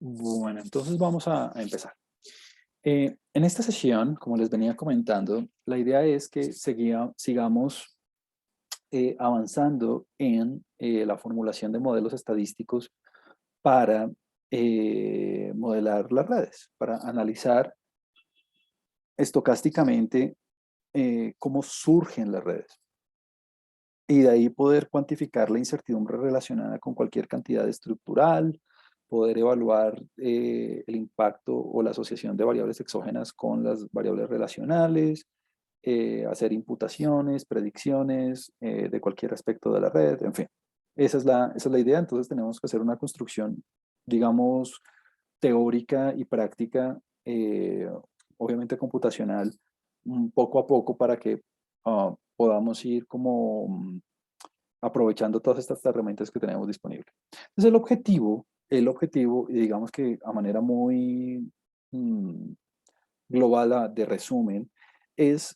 Bueno, entonces vamos a empezar. En esta sesión, como les venía comentando, la idea es que sigamos avanzando en la formulación de modelos estadísticos para modelar las redes, para analizar estocásticamente cómo surgen las redes y de ahí poder cuantificar la incertidumbre relacionada con cualquier cantidad estructural, poder evaluar el impacto o la asociación de variables exógenas con las variables relacionales, hacer imputaciones, predicciones de cualquier aspecto de la red, en fin. Esa es la idea, entonces tenemos que hacer una construcción, digamos, teórica y práctica, obviamente computacional, poco a poco para que podamos ir como aprovechando todas estas herramientas que tenemos disponibles. Entonces el objetivo, y digamos que a manera muy mm, global de resumen, es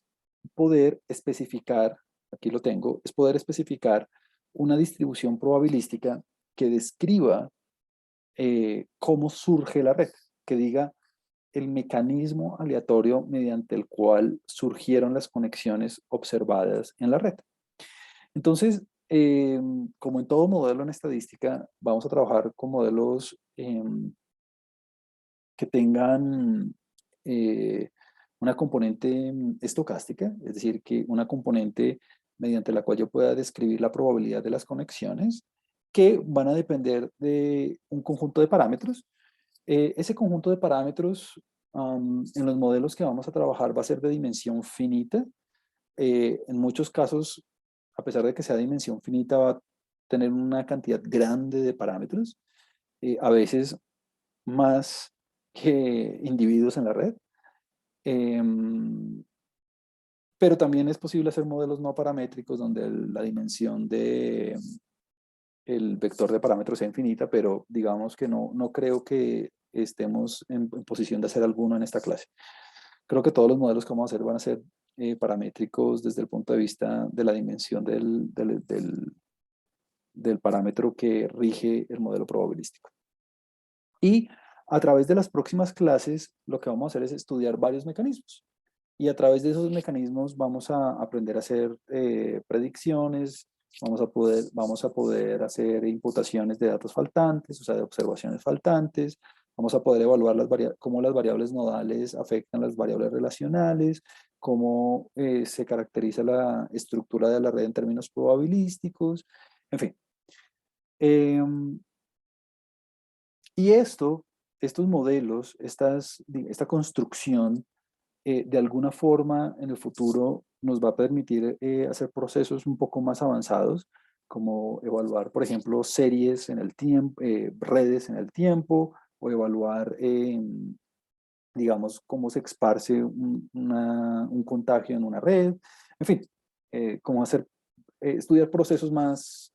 poder especificar, aquí lo tengo, es poder especificar una distribución probabilística que describa cómo surge la red, que diga el mecanismo aleatorio mediante el cual surgieron las conexiones observadas en la red. Entonces, como en todo modelo en estadística, vamos a trabajar con modelos que tengan eh, una componente estocástica, es decir, que una componente mediante la cual yo pueda describir la probabilidad de las conexiones, que van a depender de un conjunto de parámetros. Ese conjunto de parámetros en los modelos que vamos a trabajar va a ser de dimensión finita. En muchos casos, a pesar de que sea de dimensión finita, va a tener una cantidad grande de parámetros, a veces más que individuos en la red. Em, pero también es posible hacer modelos no paramétricos donde la dimensión de el vector de parámetros sea infinita, pero digamos que no creo que estemos en posición de hacer alguno en esta clase. Creo que todos los modelos que vamos a hacer van a ser paramétricos desde el punto de vista de la dimensión del parámetro que rige el modelo probabilístico. Y a través de las próximas clases, lo que vamos a hacer es estudiar varios mecanismos. Y a través de esos mecanismos vamos a aprender a hacer predicciones, vamos a poder hacer imputaciones de datos faltantes, o sea, de observaciones faltantes, vamos a poder evaluar cómo las variables nodales afectan las variables relacionales, cómo se caracteriza la estructura de la red en términos probabilísticos, en fin. Y estos modelos, esta construcción, de alguna forma en el futuro nos va a permitir hacer procesos un poco más avanzados, como evaluar, por ejemplo, series en el tiempo, redes en el tiempo, o evaluar, digamos, cómo se esparce un contagio en una red, en fin, cómo estudiar procesos más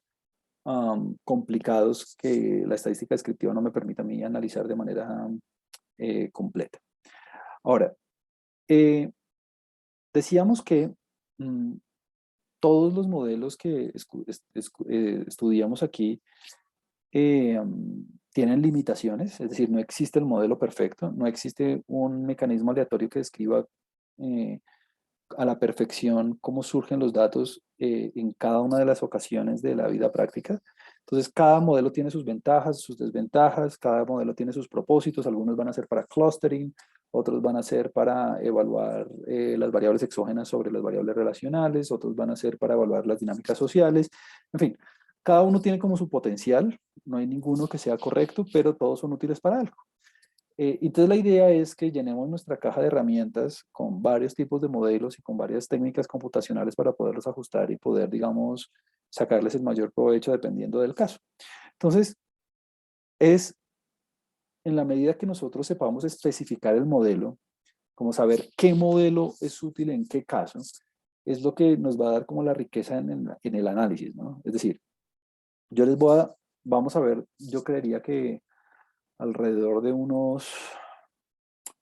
complicados que la estadística descriptiva no me permite a mí analizar de manera completa. Ahora, eh, decíamos que mm, todos los modelos que estudiamos aquí tienen limitaciones, es decir, no existe el modelo perfecto, no existe un mecanismo aleatorio que describa eh, a la perfección cómo surgen los datos en cada una de las ocasiones de la vida práctica. Entonces, cada modelo tiene sus ventajas, sus desventajas, cada modelo tiene sus propósitos, algunos van a ser para clustering, otros van a ser para evaluar las variables exógenas sobre las variables relacionales, otros van a ser para evaluar las dinámicas sociales, en fin, cada uno tiene como su potencial, no hay ninguno que sea correcto, pero todos son útiles para algo. Entonces la idea es que llenemos nuestra caja de herramientas con varios tipos de modelos y con varias técnicas computacionales para poderlos ajustar y poder, digamos, sacarles el mayor provecho dependiendo del caso. Entonces, es en la medida que nosotros sepamos especificar el modelo, como saber qué modelo es útil en qué caso, es lo que nos va a dar como la riqueza en el análisis, ¿no? Es decir, yo les voy a, vamos a ver, yo creería que alrededor de unos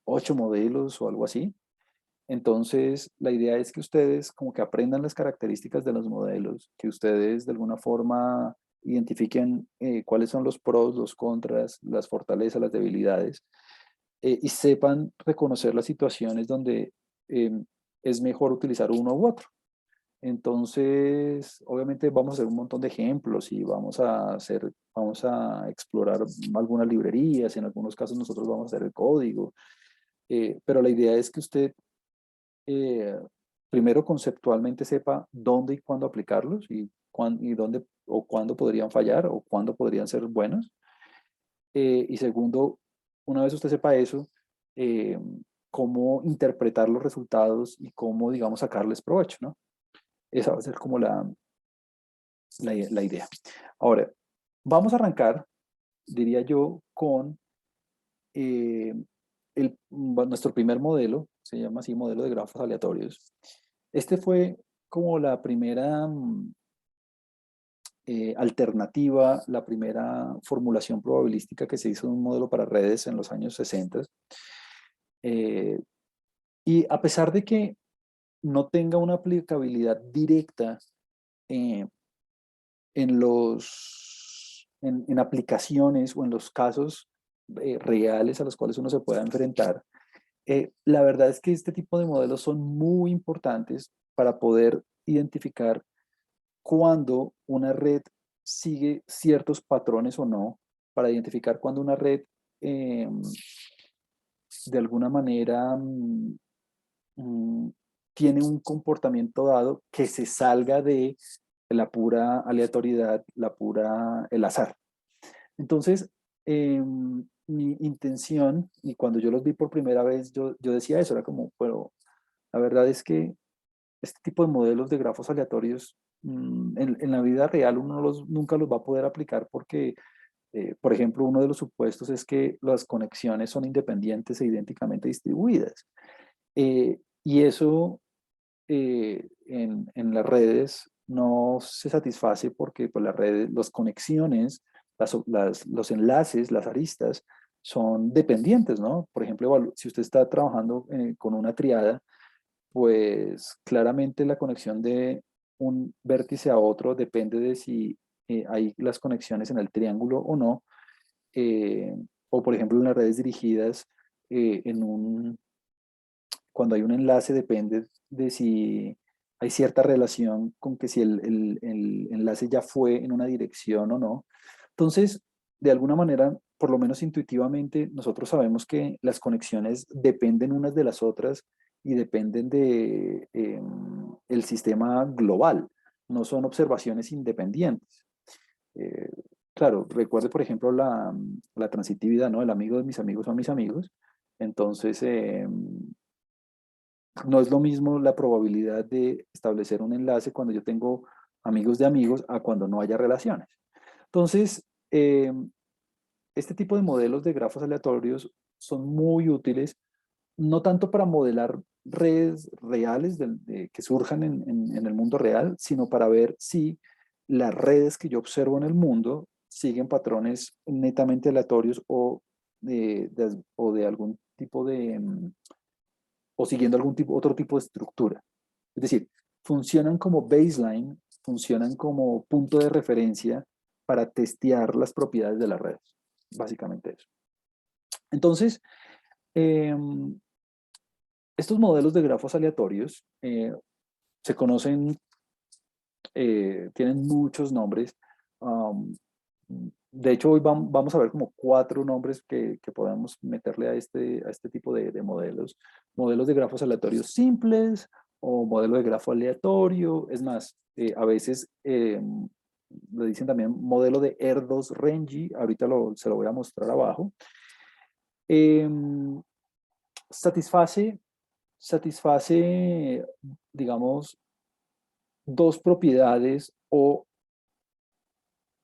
8 modelos o algo así. Entonces, la idea es que ustedes como que aprendan las características de los modelos, que ustedes de alguna forma identifiquen cuáles son los pros, los contras, las fortalezas, las debilidades, y sepan reconocer las situaciones donde es mejor utilizar uno u otro. Entonces, obviamente vamos a hacer un montón de ejemplos y vamos a explorar algunas librerías, en algunos casos nosotros vamos a hacer el código, pero la idea es que usted eh, primero conceptualmente sepa dónde y cuándo aplicarlos y dónde o cuándo podrían fallar o cuándo podrían ser buenos. Y segundo, una vez usted sepa eso, eh, cómo interpretar los resultados y cómo, digamos, sacarles provecho, ¿no? Esa va a ser como la idea. Ahora, vamos a arrancar, diría yo, con eh, nuestro primer modelo, se llama así modelo de grafos aleatorios. Este fue como la primera alternativa, la primera formulación probabilística que se hizo de un modelo para redes en los años 60. Eh, y a pesar de que no tenga una aplicabilidad directa eh, en aplicaciones o en los casos reales a los cuales uno se pueda enfrentar, la verdad es que este tipo de modelos son muy importantes para poder identificar cuándo una red sigue ciertos patrones o no, para identificar cuándo una red eh, de alguna manera mm, tiene un comportamiento dado que se salga de la pura aleatoriedad, el azar. Entonces, mi intención, y cuando yo los vi por primera vez, yo decía eso, era como, pero la verdad es que este tipo de modelos de grafos aleatorios en la vida real uno nunca los va a poder aplicar porque, por ejemplo, uno de los supuestos es que las conexiones son independientes e idénticamente distribuidas. Y eso en las redes no se satisface porque pues, las redes, las conexiones, los enlaces, las aristas son dependientes, ¿no? Por ejemplo, si usted está trabajando con una triada, pues claramente la conexión de un vértice a otro depende de si hay las conexiones en el triángulo o no. eh, o por ejemplo en las redes dirigidas, en cuando hay un enlace depende de si hay cierta relación con que si el enlace ya fue en una dirección o no. Entonces, de alguna manera, por lo menos intuitivamente, nosotros sabemos que las conexiones dependen unas de las otras y dependen de el sistema global, no son observaciones independientes. Eh, claro, recuerde, por ejemplo, la transitividad, ¿no? El amigo de mis amigos son mis amigos. Entonces, no es lo mismo la probabilidad de establecer un enlace cuando yo tengo amigos de amigos a cuando no haya relaciones. Entonces, este tipo de modelos de grafos aleatorios son muy útiles, no tanto para modelar redes reales que surjan en el mundo real, sino para ver si las redes que yo observo en el mundo siguen patrones netamente aleatorios o de algún tipo o siguiendo otro tipo de estructura. Es decir, funcionan como baseline, funcionan como punto de referencia para testear las propiedades de las redes. Básicamente eso. Entonces, eh, estos modelos de grafos aleatorios se conocen, tienen muchos nombres. Um, de hecho, hoy vamos a ver como 4 nombres que podemos meterle a este tipo de modelos. Modelos de grafos aleatorios simples o modelo de grafo aleatorio. Es más, a veces le dicen también modelo de Erdős-Rényi. Ahorita se lo voy a mostrar abajo. Em, satisface, satisface, digamos, dos propiedades o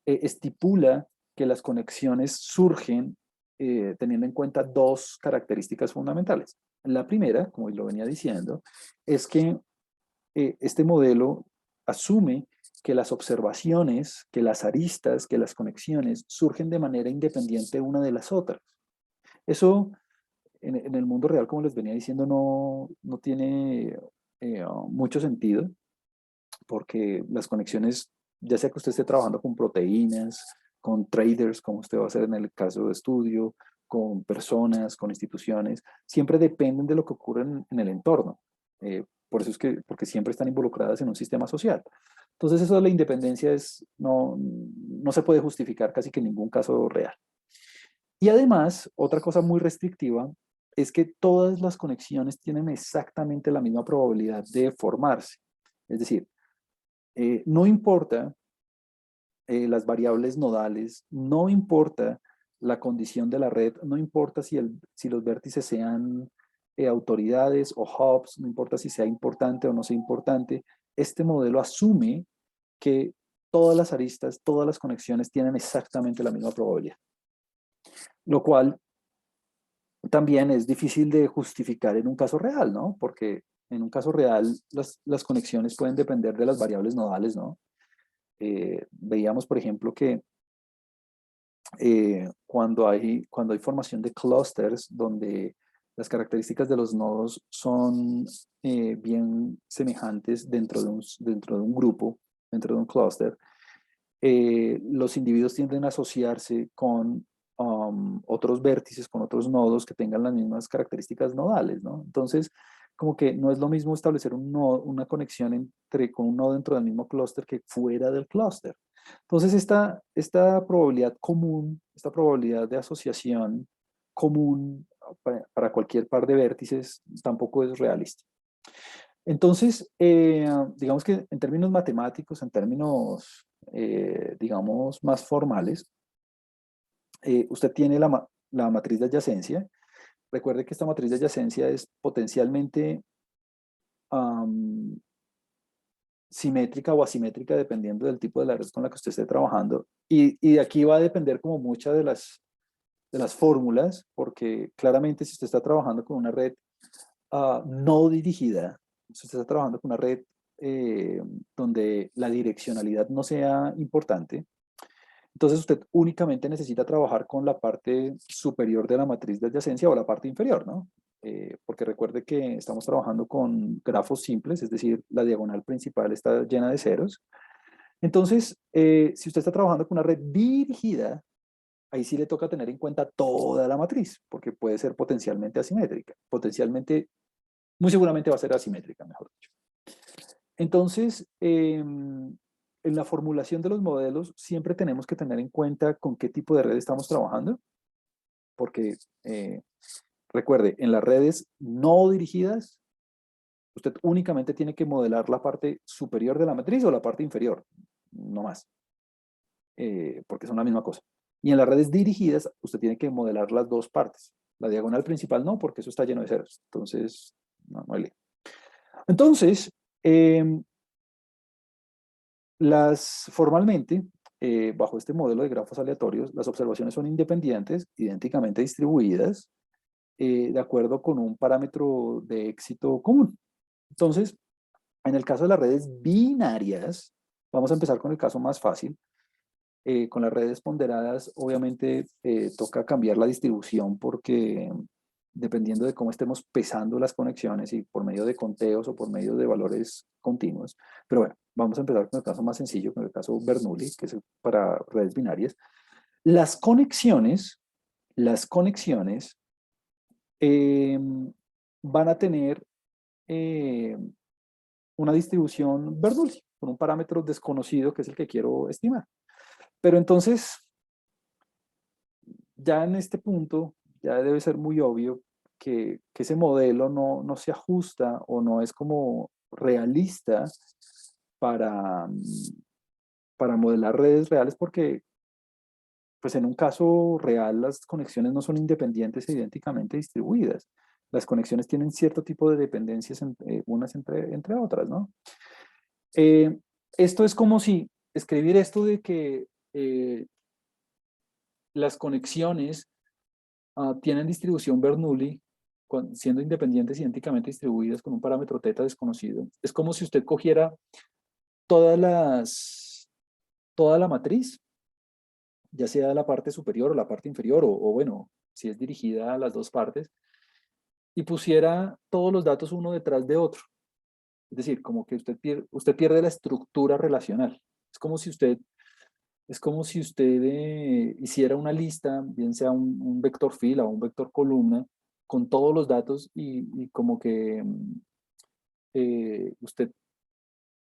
estipula que las conexiones surgen teniendo en cuenta dos características fundamentales. La primera, como lo venía diciendo, es que este modelo asume que las observaciones, que las aristas, que las conexiones surgen de manera independiente una de las otras. Eso en el mundo real, como les venía diciendo, no tiene mucho sentido porque las conexiones ya sea que usted esté trabajando con proteínas, con traders, como usted va a hacer en el caso de estudio, con personas, con instituciones, siempre dependen de lo que ocurre en el entorno. Por eso es que, porque siempre están involucradas en un sistema social. Entonces eso de la independencia no se puede justificar casi que en ningún caso real. Y además, otra cosa muy restrictiva es que todas las conexiones tienen exactamente la misma probabilidad de formarse. Es decir, no importa las variables nodales, no importa la condición de la red, no importa si los vértices sean autoridades o hubs, no importa si sea importante o no sea importante, este modelo asume que todas las aristas, todas las conexiones tienen exactamente la misma probabilidad, lo cual también es difícil de justificar en un caso real, ¿no? Porque en un caso real las conexiones pueden depender de las variables nodales, ¿no? Veíamos, por ejemplo, que cuando hay formación de clusters donde las características de los nodos son bien semejantes dentro de un grupo, dentro de un clúster, los individuos tienden a asociarse con otros vértices, con otros nodos que tengan las mismas características nodales, ¿no? Entonces, como que no es lo mismo establecer una conexión con un nodo dentro del mismo clúster que fuera del clúster. Entonces, esta probabilidad común, esta probabilidad de asociación común para cualquier par de vértices tampoco es realista. Entonces, digamos que en términos matemáticos, en términos, digamos, más formales, usted tiene la matriz de adyacencia. Recuerde que esta matriz de adyacencia es potencialmente um, simétrica o asimétrica dependiendo del tipo de la red con la que usted esté trabajando. Y de aquí va a depender como muchas de las fórmulas, porque claramente si usted está trabajando con una red no dirigida, si usted está trabajando con una red eh, donde la direccionalidad no sea importante, entonces usted únicamente necesita trabajar con la parte superior de la matriz de adyacencia o la parte inferior, ¿no? Porque recuerde que estamos trabajando con grafos simples, es decir, la diagonal principal está llena de ceros. Entonces, si usted está trabajando con una red dirigida, ahí sí le toca tener en cuenta toda la matriz, porque puede ser potencialmente asimétrica. Potencialmente, muy seguramente va a ser asimétrica, mejor dicho. Entonces, en la formulación de los modelos siempre tenemos que tener en cuenta con qué tipo de red estamos trabajando, porque recuerde, en las redes no dirigidas, usted únicamente tiene que modelar la parte superior de la matriz o la parte inferior, no más, porque son la misma cosa. Y en las redes dirigidas, usted tiene que modelar las dos partes. La diagonal principal no, porque eso está lleno de ceros. Entonces, no hay lío. Entonces, formalmente, bajo este modelo de grafos aleatorios, las observaciones son independientes, idénticamente distribuidas, de acuerdo con un parámetro de éxito común. Entonces, en el caso de las redes binarias, vamos a empezar con el caso más fácil. Con las redes ponderadas, obviamente, toca cambiar la distribución porque dependiendo de cómo estemos pesando las conexiones y por medio de conteos o por medio de valores continuos. Pero bueno, vamos a empezar con el caso más sencillo, con el caso Bernoulli, que es para redes binarias. Las conexiones eh, van a tener eh, una distribución Bernoulli con un parámetro desconocido que es el que quiero estimar. Pero entonces, ya en este punto, ya debe ser muy obvio que ese modelo no se ajusta o no es como realista para, para modelar redes reales porque pues en un caso real las conexiones no son independientes e idénticamente distribuidas. Las conexiones tienen cierto tipo de dependencias unas entre otras, ¿no? Eh, Esto es como si escribir esto de que las conexiones tienen distribución Bernoulli, siendo independientes idénticamente distribuidas con un parámetro θ desconocido. Es como si usted cogiera toda la matriz, ya sea la parte superior o la parte inferior, o bueno, si es dirigida a las dos partes, y pusiera todos los datos uno detrás de otro. Es decir, como que usted pierde la estructura relacional. Es como si usted, hiciera una lista, bien sea un vector fila o un vector columna, con todos los datos y como que usted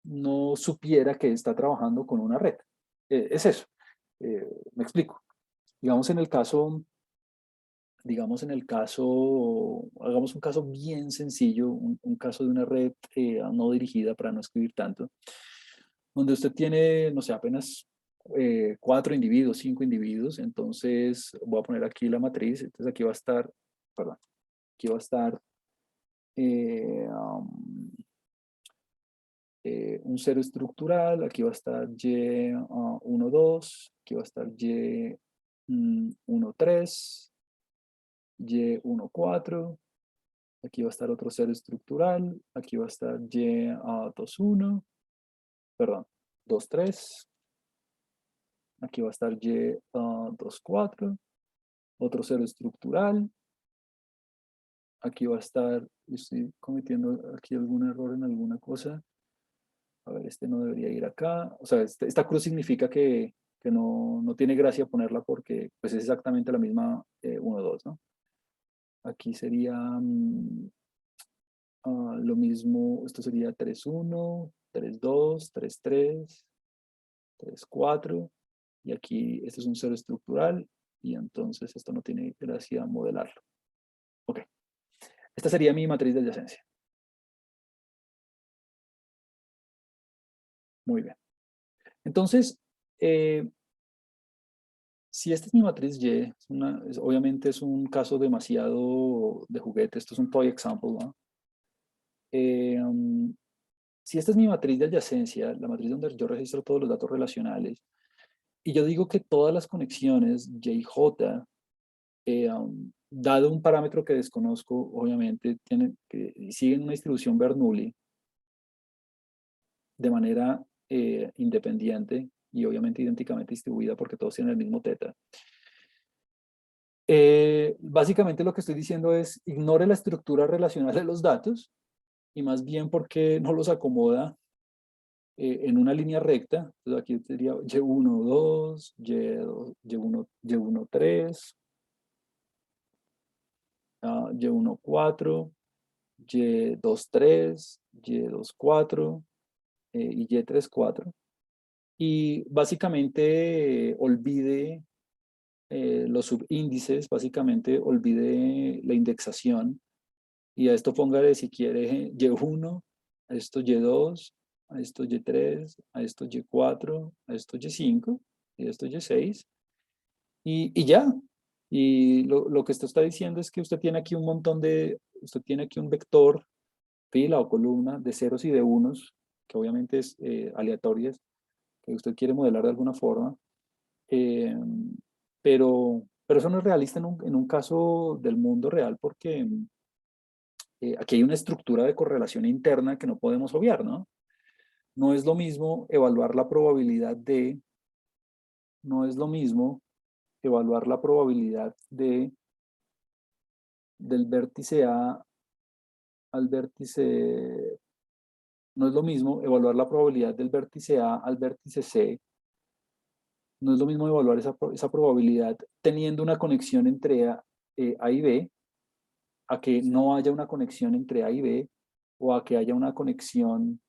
no supiera que está trabajando con una red. Es eso. Me explico. Digamos en el caso, hagamos un caso bien sencillo, un caso de una red no dirigida para no escribir tanto, donde usted tiene, no sé, apenas 4 individuos, 5 individuos. Entonces voy a poner aquí la matriz. Entonces aquí va a estar, perdón, aquí va a estar eh, um, un cero estructural, aquí va a estar Y 2, aquí va a estar Y 3, Y 4, aquí va a estar otro cero estructural, aquí va a estar Y 1, perdón, 3, aquí va a estar Y 4, otro cero estructural, aquí va a estar, estoy cometiendo aquí algún error en alguna cosa. A ver, este no debería ir acá. O sea, esta cruz significa que no tiene gracia ponerla porque pues, es exactamente la misma 1, 2, ¿no? Aquí sería lo mismo, esto sería 3, 1, 3, 2, 3, 3, 3, 4. Y aquí este es un cero estructural y entonces esto no tiene gracia modelarlo. Ok, esta sería mi matriz de adyacencia. Muy bien. Entonces, si esta es mi matriz Y, obviamente es un caso demasiado de juguete, esto es un toy example, ¿no? Si esta es mi matriz de adyacencia, la matriz donde yo registro todos los datos relacionales, y yo digo que todas las conexiones YJ, dado un parámetro que desconozco, obviamente, siguen una distribución Bernoulli de manera independiente y obviamente idénticamente distribuida porque todos tienen el mismo teta. Básicamente lo que estoy diciendo es ignore la estructura relacional de los datos y más bien porque no los acomoda en una línea recta. Entonces aquí sería Y1, 2, Y1, 3, Y1, 4, Y2, 3, Y2, 4 y Y3, 4. Y básicamente olvide los subíndices, básicamente olvide la indexación. Y a esto póngale, si quiere, Y1, a esto Y2, a esto Y3, a esto Y4, a esto Y5, y a esto Y6, y ya. Y lo que esto está diciendo es que usted tiene aquí usted tiene aquí un vector, fila o columna de ceros y de unos, que obviamente es aleatorias, que usted quiere modelar de alguna forma, eh, pero eso no es realista en un caso del mundo real porque aquí hay una estructura de correlación interna que no podemos obviar, ¿no? No es lo mismo evaluar la probabilidad no es lo mismo evaluar la probabilidad del vértice A al vértice, no es lo mismo evaluar la probabilidad del vértice A al vértice C, no es lo mismo evaluar esa probabilidad teniendo una conexión entre A y B, a que no haya una conexión entre A y B, o a que haya una conexión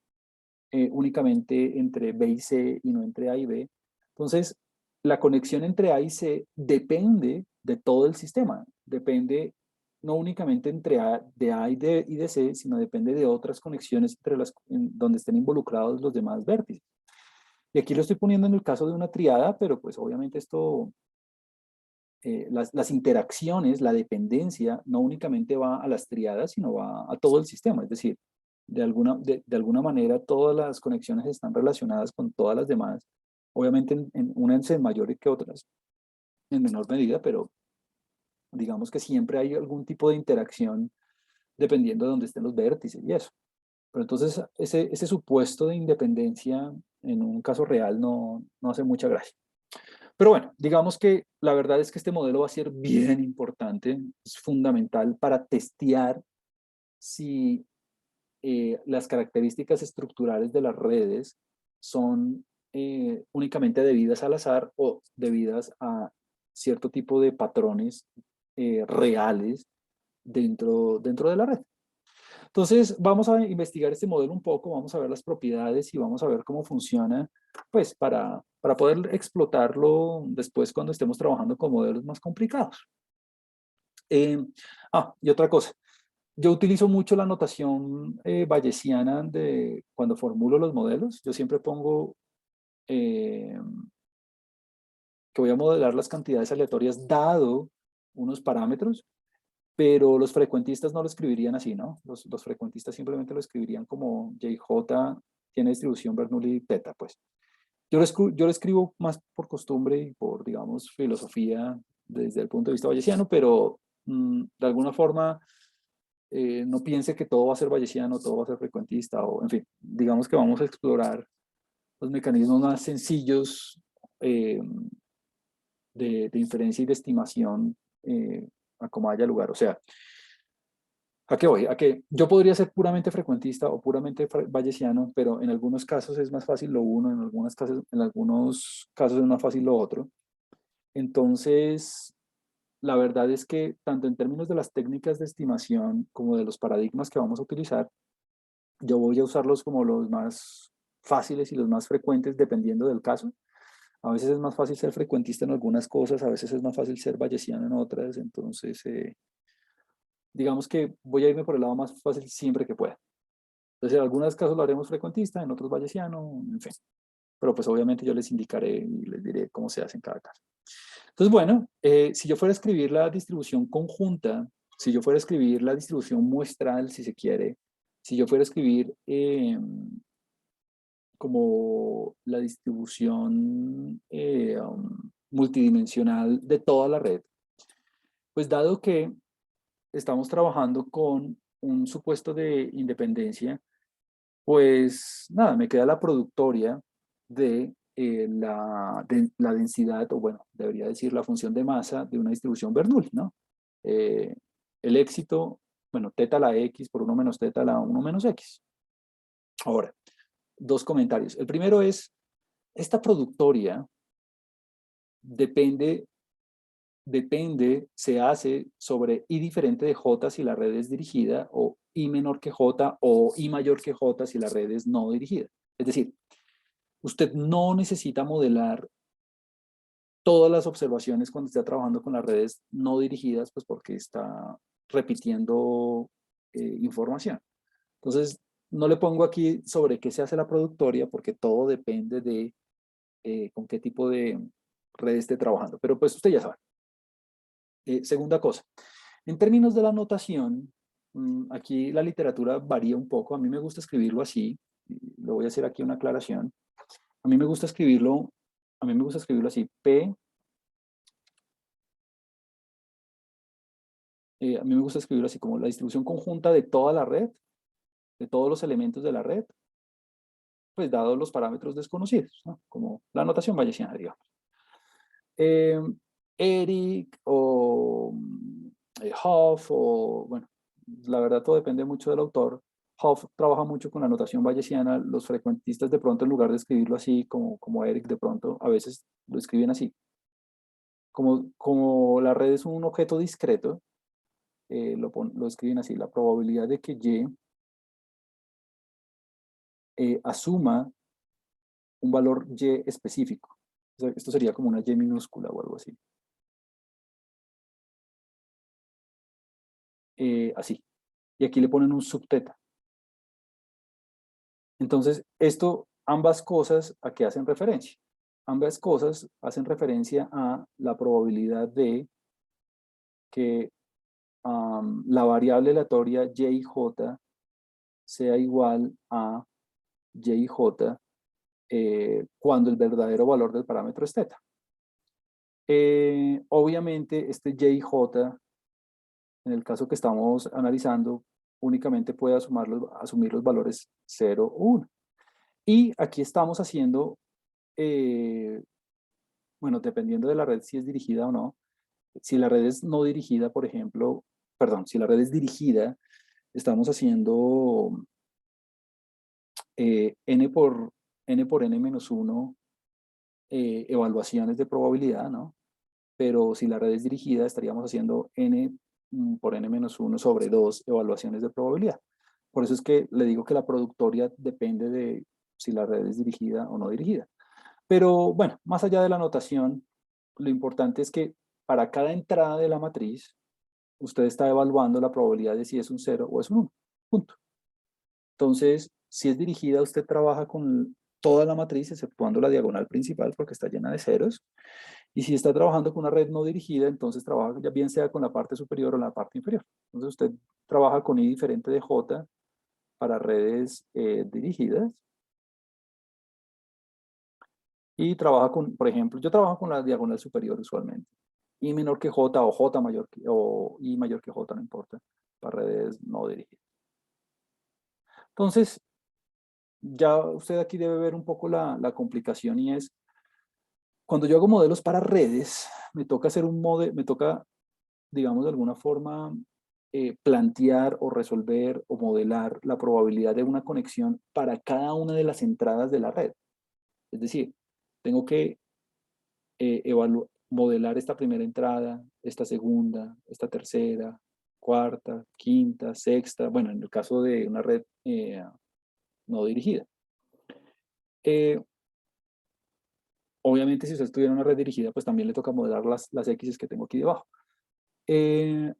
únicamente entre B y C y no entre A y B. Entonces, la conexión entre A y C depende de todo el sistema, depende no únicamente de A y de C, sino depende de otras conexiones donde estén involucrados los demás vértices. Y aquí lo estoy poniendo en el caso de una triada, pero pues obviamente esto, las interacciones, la dependencia, no únicamente va a las triadas, sino va a todo el sistema. Es decir, de alguna manera todas las conexiones están relacionadas con todas las demás. Obviamente unas en mayor que otras, en menor medida, pero digamos que siempre hay algún tipo de interacción dependiendo de dónde estén los vértices y eso. Pero entonces ese supuesto de independencia en un caso real no hace mucha gracia. Pero bueno, digamos que la verdad es que este modelo va a ser bien importante, es fundamental para testear si las características estructurales de las redes son únicamente debidas al azar o debidas a cierto tipo de patrones reales dentro de la red. Entonces, vamos a investigar este modelo un poco, vamos a ver las propiedades y vamos a ver cómo funciona, pues, para poder explotarlo después cuando estemos trabajando con modelos más complicados. Y otra cosa, yo utilizo mucho la notación bayesiana cuando formulo los modelos. Yo siempre pongo eh, que voy a modelar las cantidades aleatorias dado unos parámetros, pero los frecuentistas no lo escribirían así, ¿no? Los frecuentistas simplemente lo escribirían como JJ tiene distribución Bernoulli teta, pues. Yo lo escribo más por costumbre y por, digamos, filosofía desde el punto de vista bayesiano, pero de alguna forma no piense que todo va a ser bayesiano, todo va a ser frecuentista, o en fin, digamos que vamos a explorar los mecanismos más sencillos eh, de inferencia y de estimación a como haya lugar. O sea, ¿a qué voy? A que yo podría ser puramente frecuentista o puramente bayesiano, pero en algunos casos es más fácil lo uno, en algunos casos es más fácil lo otro. Entonces, la verdad es que tanto en términos de las técnicas de estimación como de los paradigmas que vamos a utilizar, yo voy a usarlos como los más fáciles y los más frecuentes dependiendo del caso. A veces es más fácil ser frecuentista en algunas cosas, a veces es más fácil ser bayesiano en otras, entonces digamos que voy a irme por el lado más fácil siempre que pueda. Entonces en algunos casos lo haremos frecuentista, en otros bayesiano, en fin. Pero pues obviamente yo les indicaré y les diré cómo se hace en cada caso. Entonces bueno, si yo fuera a escribir la distribución conjunta, si yo fuera a escribir la distribución muestral, si se quiere, si yo fuera a escribir como la distribución multidimensional de toda la red, pues dado que estamos trabajando con un supuesto de independencia, pues nada, me queda la productoria de la densidad, o bueno, debería decir la función de masa de una distribución Bernoulli, ¿no? Eh, el éxito, bueno, teta a la x por 1 menos teta a la 1 menos x. Ahora, dos comentarios. El primero es, esta productoria depende, se hace sobre i diferente de j si la red es dirigida, o i menor que j, o i mayor que j si la red es no dirigida. Es decir, usted no necesita modelar todas las observaciones cuando está trabajando con las redes no dirigidas, pues porque está repitiendo información. Entonces, no le pongo aquí sobre qué se hace la productoria, porque todo depende de con qué tipo de red esté trabajando. Pero pues usted ya sabe. Segunda cosa, en términos de la notación, aquí la literatura varía un poco. A mí me gusta escribirlo así. Lo voy a hacer aquí una aclaración. A mí me gusta escribirlo, a mí me gusta escribirlo así. A mí me gusta escribirlo así como la distribución conjunta de toda la red, de todos los elementos de la red, pues dados los parámetros desconocidos, ¿no? Como la notación bayesiana, digamos. Eh, Eric o Hoff, o bueno, la verdad todo depende mucho del autor. Hoff trabaja mucho con la notación bayesiana. Los frecuentistas de pronto, en lugar de escribirlo así como Eric, de pronto a veces lo escriben así. Como la red es un objeto discreto, lo escriben así: la probabilidad de que Y asuma un valor Y específico. O sea, esto sería como una Y minúscula o algo así. Así. Y aquí le ponen un subteta. Entonces, ambas cosas, ¿a qué hacen referencia? Ambas cosas hacen referencia a la probabilidad de que la variable aleatoria YJ sea igual a YJ cuando el verdadero valor del parámetro es teta. Obviamente, este YJ, en el caso que estamos analizando, únicamente puede asumir los valores 0 o 1. Y aquí estamos haciendo, bueno, dependiendo de la red si es dirigida o no. Si la red es no dirigida, por ejemplo, perdón, si la red es dirigida, estamos haciendo n por n menos 1 evaluaciones de probabilidad, ¿no? Pero si la red es dirigida, estaríamos haciendo n por n-1 sobre 2 evaluaciones de probabilidad. Por eso es que le digo que la productoria depende de si la red es dirigida o no dirigida. Pero bueno, más allá de la notación, lo importante es que para cada entrada de la matriz, usted está evaluando la probabilidad de si es un 0 o es un 1. Punto. Entonces, si es dirigida, usted trabaja con toda la matriz, exceptuando la diagonal principal, porque está llena de ceros. Y si está trabajando con una red no dirigida, entonces trabaja ya bien sea con la parte superior o la parte inferior. Entonces, usted trabaja con I diferente de J para redes dirigidas. Y trabaja con, por ejemplo, yo trabajo con la diagonal superior usualmente. I menor que J o J mayor que, o I mayor que J, no importa, para redes no dirigidas. Entonces, ya usted aquí debe ver un poco la complicación y es, cuando yo hago modelos para redes, me toca hacer un modelo, me toca, digamos, de alguna forma, plantear o resolver o modelar la probabilidad de una conexión para cada una de las entradas de la red. Es decir, tengo que modelar esta primera entrada, esta segunda, esta tercera, cuarta, quinta, sexta, bueno, en el caso de una red no dirigida. Obviamente, si usted estuviera en una red dirigida, pues también le toca modelar las X que tengo aquí debajo.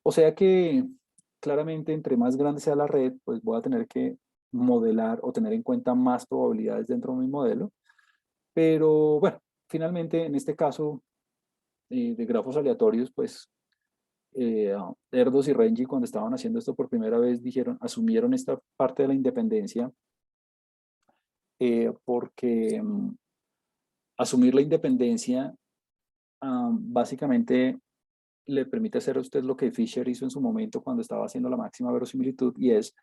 O sea que claramente entre más grande sea la red, pues voy a tener que modelar o tener en cuenta más probabilidades dentro de mi modelo. Pero bueno, finalmente en este caso de grafos aleatorios, pues Erdos y Renji cuando estaban haciendo esto por primera vez asumieron esta parte de la independencia porque asumir la independencia básicamente le permite hacer a usted lo que Fisher hizo en su momento cuando estaba haciendo la máxima verosimilitud, y es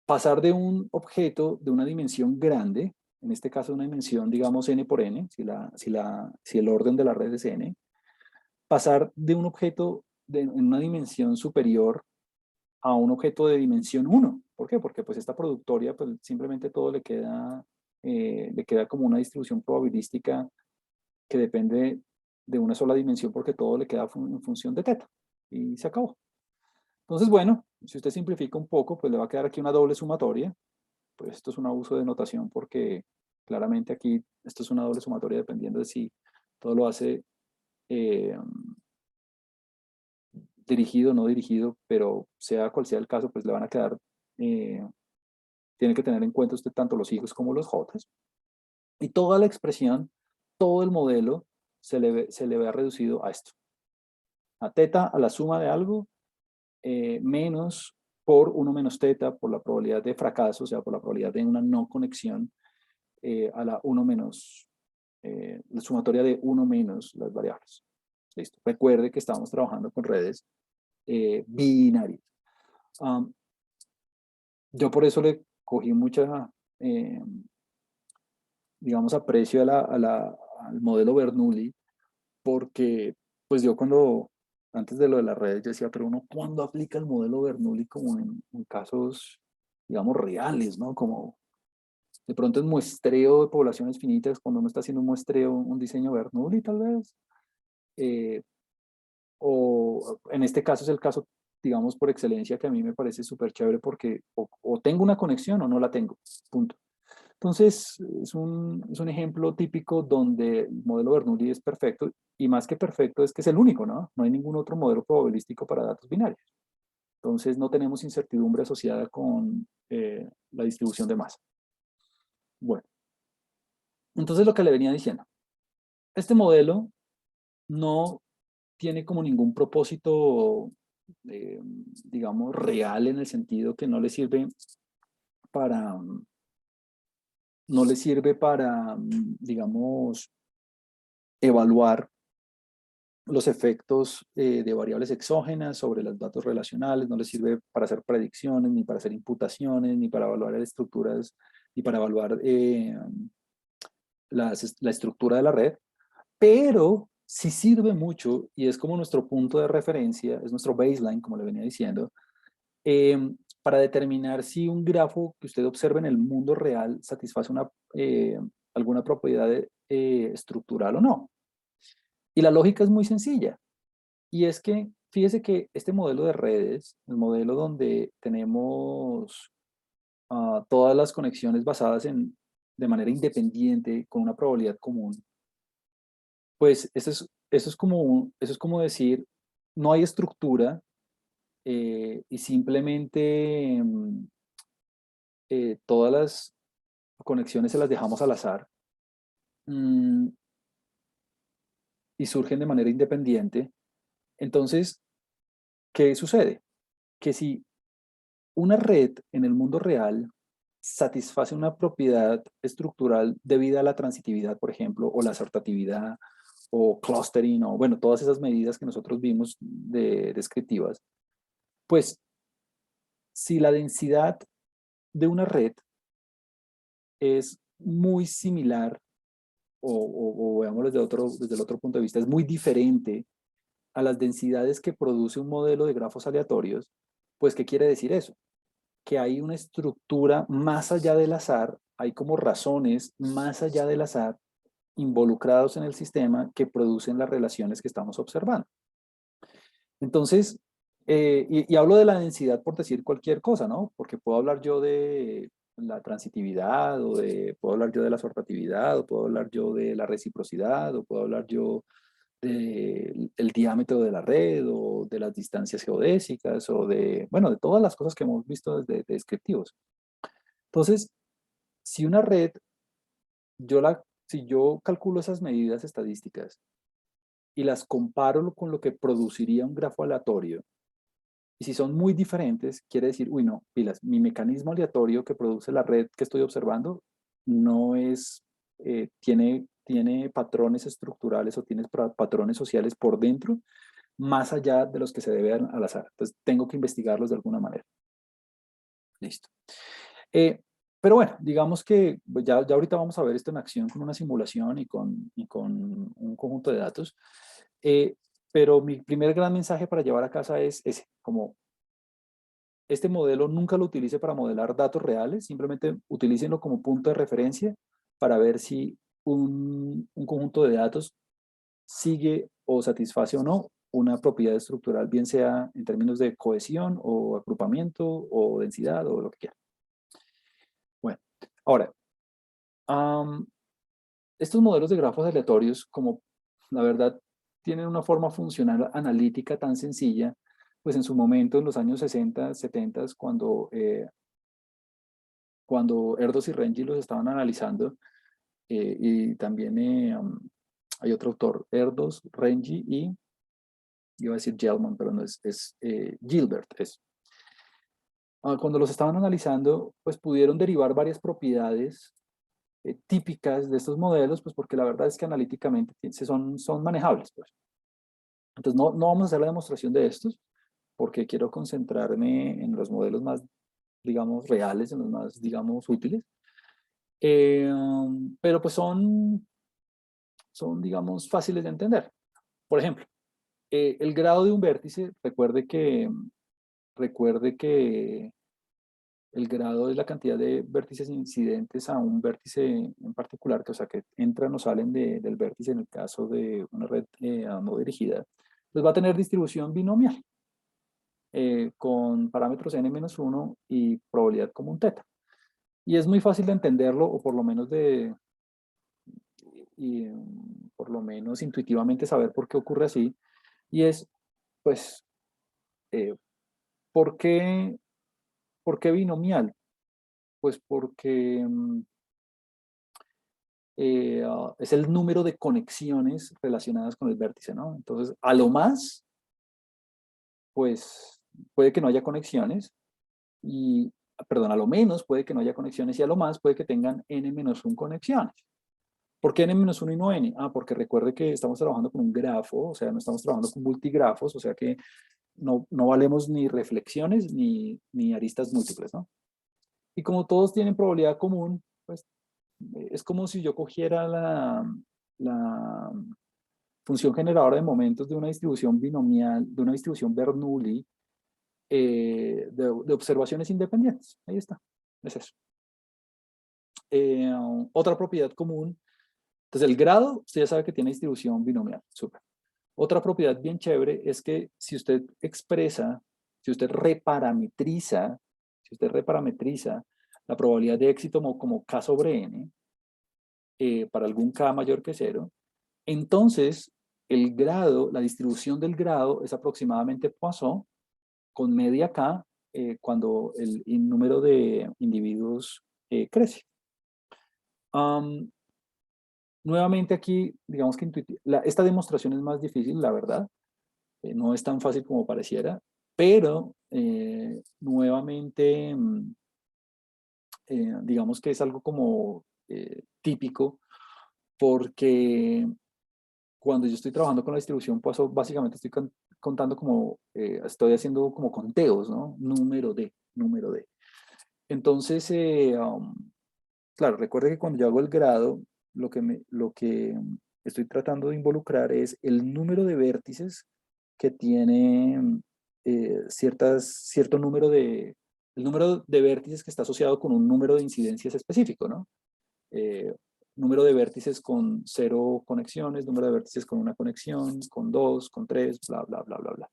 pasar de un objeto de una dimensión grande, en este caso una dimensión, digamos, n por n, si el orden de la red es n, pasar de un objeto en una dimensión superior a un objeto de dimensión 1. ¿Por qué? Porque pues esta productoria, pues simplemente todo le queda como una distribución probabilística que depende de una sola dimensión porque todo le queda en función de teta. Y se acabó. Entonces, bueno, si usted simplifica un poco, pues le va a quedar aquí una doble sumatoria. Pues esto es un abuso de notación porque claramente aquí esto es una doble sumatoria dependiendo de si todo lo hace eh, dirigido o no dirigido, pero sea cual sea el caso, pues le van a quedar, tiene que tener en cuenta usted tanto los hijos como los jotas. Y toda la expresión, todo el modelo se le ve reducido a esto. A teta, a la suma de algo, menos por 1 menos teta, por la probabilidad de fracaso, o sea, por la probabilidad de una no conexión, a la 1 menos, la sumatoria de 1 menos las variables. Listo. Recuerde que estamos trabajando con redes binarias. Yo por eso le cogí mucha, digamos, aprecio al modelo Bernoulli, porque pues yo antes de lo de las redes, yo decía, pero uno, ¿cuándo aplica el modelo Bernoulli como en casos, digamos, reales, ¿no? Como de pronto en muestreo de poblaciones finitas, cuando uno está haciendo un muestreo, un diseño Bernoulli tal vez, eh, o en este caso es el caso, digamos, por excelencia, que a mí me parece súper chévere porque o tengo una conexión o no la tengo, punto. Entonces, es un ejemplo típico donde el modelo Bernoulli es perfecto, y más que perfecto es que es el único, ¿no? No hay ningún otro modelo probabilístico para datos binarios. Entonces, no tenemos incertidumbre asociada con la distribución de masa. Bueno, entonces lo que le venía diciendo, este modelo no tiene como ningún propósito, digamos, real, en el sentido que no le sirve para, digamos, evaluar los efectos de variables exógenas sobre los datos relacionales, no le sirve para hacer predicciones, ni para hacer imputaciones, ni para evaluar estructuras, ni para evaluar la estructura de la red, pero sí sirve mucho y es como nuestro punto de referencia, es nuestro baseline, como le venía diciendo, eh, para determinar si un grafo que usted observa en el mundo real satisface alguna propiedad estructural o no. Y la lógica es muy sencilla. Y es que, fíjese que este modelo de redes, el modelo donde tenemos todas las conexiones basadas de manera independiente, con una probabilidad común, pues eso es como decir, no hay estructura y simplemente todas las conexiones se las dejamos al azar mm, y surgen de manera independiente. Entonces, ¿qué sucede? Que si una red en el mundo real satisface una propiedad estructural debida a la transitividad, por ejemplo, o la asortatividad, o clustering, o bueno, todas esas medidas que nosotros vimos descriptivas, pues si la densidad de una red es muy similar, o veámoslo desde el otro punto de vista, es muy diferente a las densidades que produce un modelo de grafos aleatorios, pues ¿qué quiere decir eso? Que hay una estructura más allá del azar, hay como razones más allá del azar involucrados en el sistema que producen las relaciones que estamos observando. Entonces, y hablo de la densidad por decir cualquier cosa, ¿no? Porque puedo hablar yo de la transitividad, puedo hablar yo de la sortatividad, o puedo hablar yo de la reciprocidad, o puedo hablar yo del diámetro de la red, o de las distancias geodésicas, o bueno, de todas las cosas que hemos visto desde descriptivos. Entonces, si una red, si yo calculo esas medidas estadísticas y las comparo con lo que produciría un grafo aleatorio, y si son muy diferentes, quiere decir, uy, no, pilas, mi mecanismo aleatorio que produce la red que estoy observando no es, tiene patrones estructurales o tiene patrones sociales por dentro, más allá de los que se deben al azar. Entonces, tengo que investigarlos de alguna manera. Listo. Eh, pero bueno, digamos que pues, ya ahorita vamos a ver esto en acción con una simulación y con un conjunto de datos. Eh, pero mi primer gran mensaje para llevar a casa es ese, como este modelo nunca lo utilice para modelar datos reales, simplemente utilícenlo como punto de referencia para ver si un conjunto de datos sigue o satisface o no una propiedad estructural, bien sea en términos de cohesión o agrupamiento o densidad o lo que quiera. Bueno, ahora, um, estos modelos de grafos aleatorios, como la verdad tienen una forma funcional analítica tan sencilla, pues en su momento, en los años 60, 70, cuando Erdos y Rengi los estaban analizando, y también hay otro autor, Erdos, Rengi y, iba a decir Gell-Mann, pero no es Gilbert. Cuando los estaban analizando, pues pudieron derivar varias propiedades típicas de estos modelos, pues porque la verdad es que analíticamente son manejables. Pues. Entonces no vamos a hacer la demostración de estos, porque quiero concentrarme en los modelos más, digamos, reales, en los más, digamos, útiles. Pero pues son, digamos, fáciles de entender. Por ejemplo, el grado de un vértice, recuerde que el grado es la cantidad de vértices incidentes a un vértice en particular, que, o sea, que entran o salen del vértice en el caso de una red no dirigida, pues va a tener distribución binomial con parámetros n-1 y probabilidad común teta. Y es muy fácil de entenderlo, o por lo menos por lo menos intuitivamente saber por qué ocurre así. Y es, pues, eh, ¿por qué, ¿por qué binomial? Pues porque es el número de conexiones relacionadas con el vértice, ¿no? Entonces, a lo más, pues, puede que no haya conexiones, perdón, a lo menos puede que no haya conexiones, y a lo más puede que tengan n-1 conexiones. ¿Por qué n-1 y no n? Porque recuerde que estamos trabajando con un grafo, o sea, no estamos trabajando con multigrafos, o sea que no valemos ni reflexiones ni aristas múltiples, ¿no? Y como todos tienen probabilidad común, pues es como si yo cogiera la función generadora de momentos de una distribución binomial, de una distribución Bernoulli, de observaciones independientes. Ahí está, es eso. Otra propiedad común Entonces el grado, usted ya sabe que tiene distribución binomial. Súper. Otra propiedad bien chévere es que si usted expresa, si usted reparametriza, la probabilidad de éxito como K sobre N, para algún K mayor que cero, entonces el grado, la distribución del grado es aproximadamente Poisson con media K cuando el número de individuos crece. Nuevamente aquí, digamos que esta demostración es más difícil, la verdad. No es tan fácil como pareciera, pero nuevamente, digamos que es algo como típico, porque cuando yo estoy trabajando con la distribución, pues básicamente estoy contando como, estoy haciendo como conteos, ¿no? Número de. Entonces, claro, recuerde que cuando yo hago el grado, lo que estoy tratando de involucrar es el número de vértices que tiene cierto número el número de vértices que está asociado con un número de incidencias específico, ¿no? Eh, Número de vértices con 0 conexiones, número de vértices con una conexión, con 2, con 3, bla, bla, bla, bla, bla.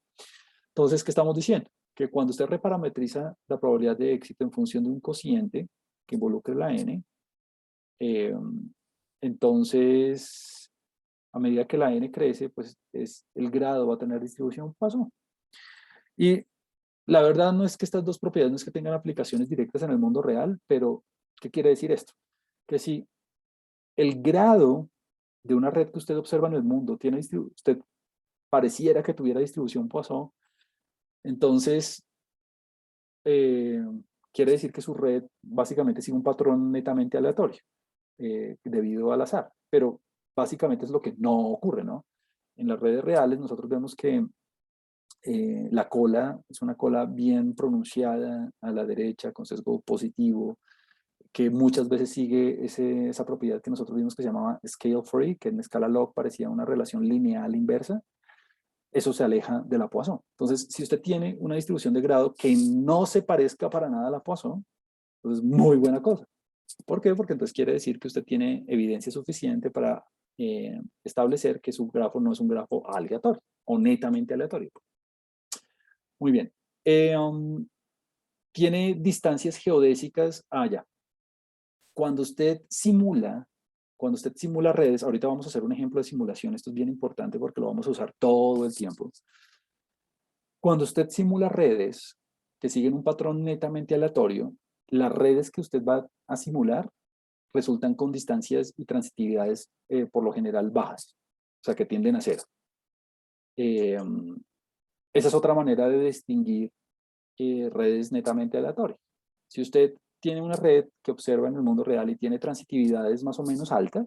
Entonces, ¿qué estamos diciendo? Que cuando usted reparametriza la probabilidad de éxito en función de un cociente que involucre la n, eh, entonces, a medida que la n crece, pues el grado va a tener distribución Poisson. Y la verdad no es que estas dos propiedades no es que tengan aplicaciones directas en el mundo real, pero ¿qué quiere decir esto? Que si el grado de una red que usted observa en el mundo usted pareciera que tuviera distribución Poisson, entonces eh, quiere decir que su red básicamente sigue un patrón netamente aleatorio, debido al azar, pero básicamente es lo que no ocurre, ¿no? En las redes reales nosotros vemos que la cola es una cola bien pronunciada a la derecha, con sesgo positivo, que muchas veces sigue esa propiedad que nosotros vimos que se llamaba scale free, que en escala log parecía una relación lineal inversa. Eso se aleja de la Poisson. Entonces, si usted tiene una distribución de grado que no se parezca para nada a la Poisson, pues es muy buena cosa. ¿Por qué? Porque entonces quiere decir que usted tiene evidencia suficiente para establecer que su grafo no es un grafo aleatorio o netamente aleatorio. Muy bien. Tiene distancias geodésicas allá. Cuando usted simula redes, ahorita vamos a hacer un ejemplo de simulación, esto es bien importante porque lo vamos a usar todo el tiempo. Cuando usted simula redes que siguen un patrón netamente aleatorio, las redes que usted va a simular resultan con distancias y transitividades por lo general bajas, o sea que tienden a cero. Esa es otra manera de distinguir redes netamente aleatorias. Si usted tiene una red que observa en el mundo real y tiene transitividades más o menos altas,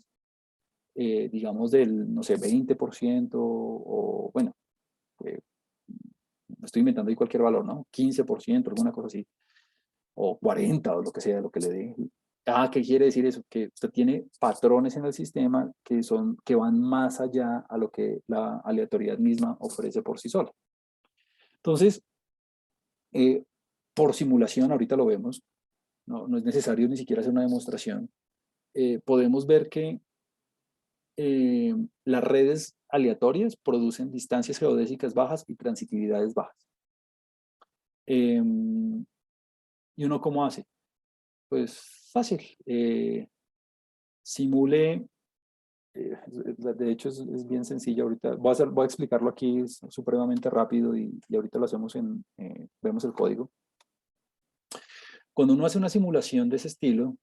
digamos del, no sé, 20% o bueno, eh, estoy inventando ahí cualquier valor, ¿no? 15%, alguna cosa así, o 40 o lo que sea, lo que le dé. ¿Qué quiere decir eso? Que usted tiene patrones en el sistema que van más allá a lo que la aleatoriedad misma ofrece por sí sola. Entonces, por simulación, ahorita lo vemos, no es necesario ni siquiera hacer una demostración, podemos ver que las redes aleatorias producen distancias geodésicas bajas y transitividades bajas. ¿Y uno cómo hace? Pues fácil. Simule, de hecho es bien sencillo ahorita. Voy a explicarlo aquí, es supremamente rápido y ahorita lo hacemos vemos el código. Cuando uno hace una simulación de ese estilo,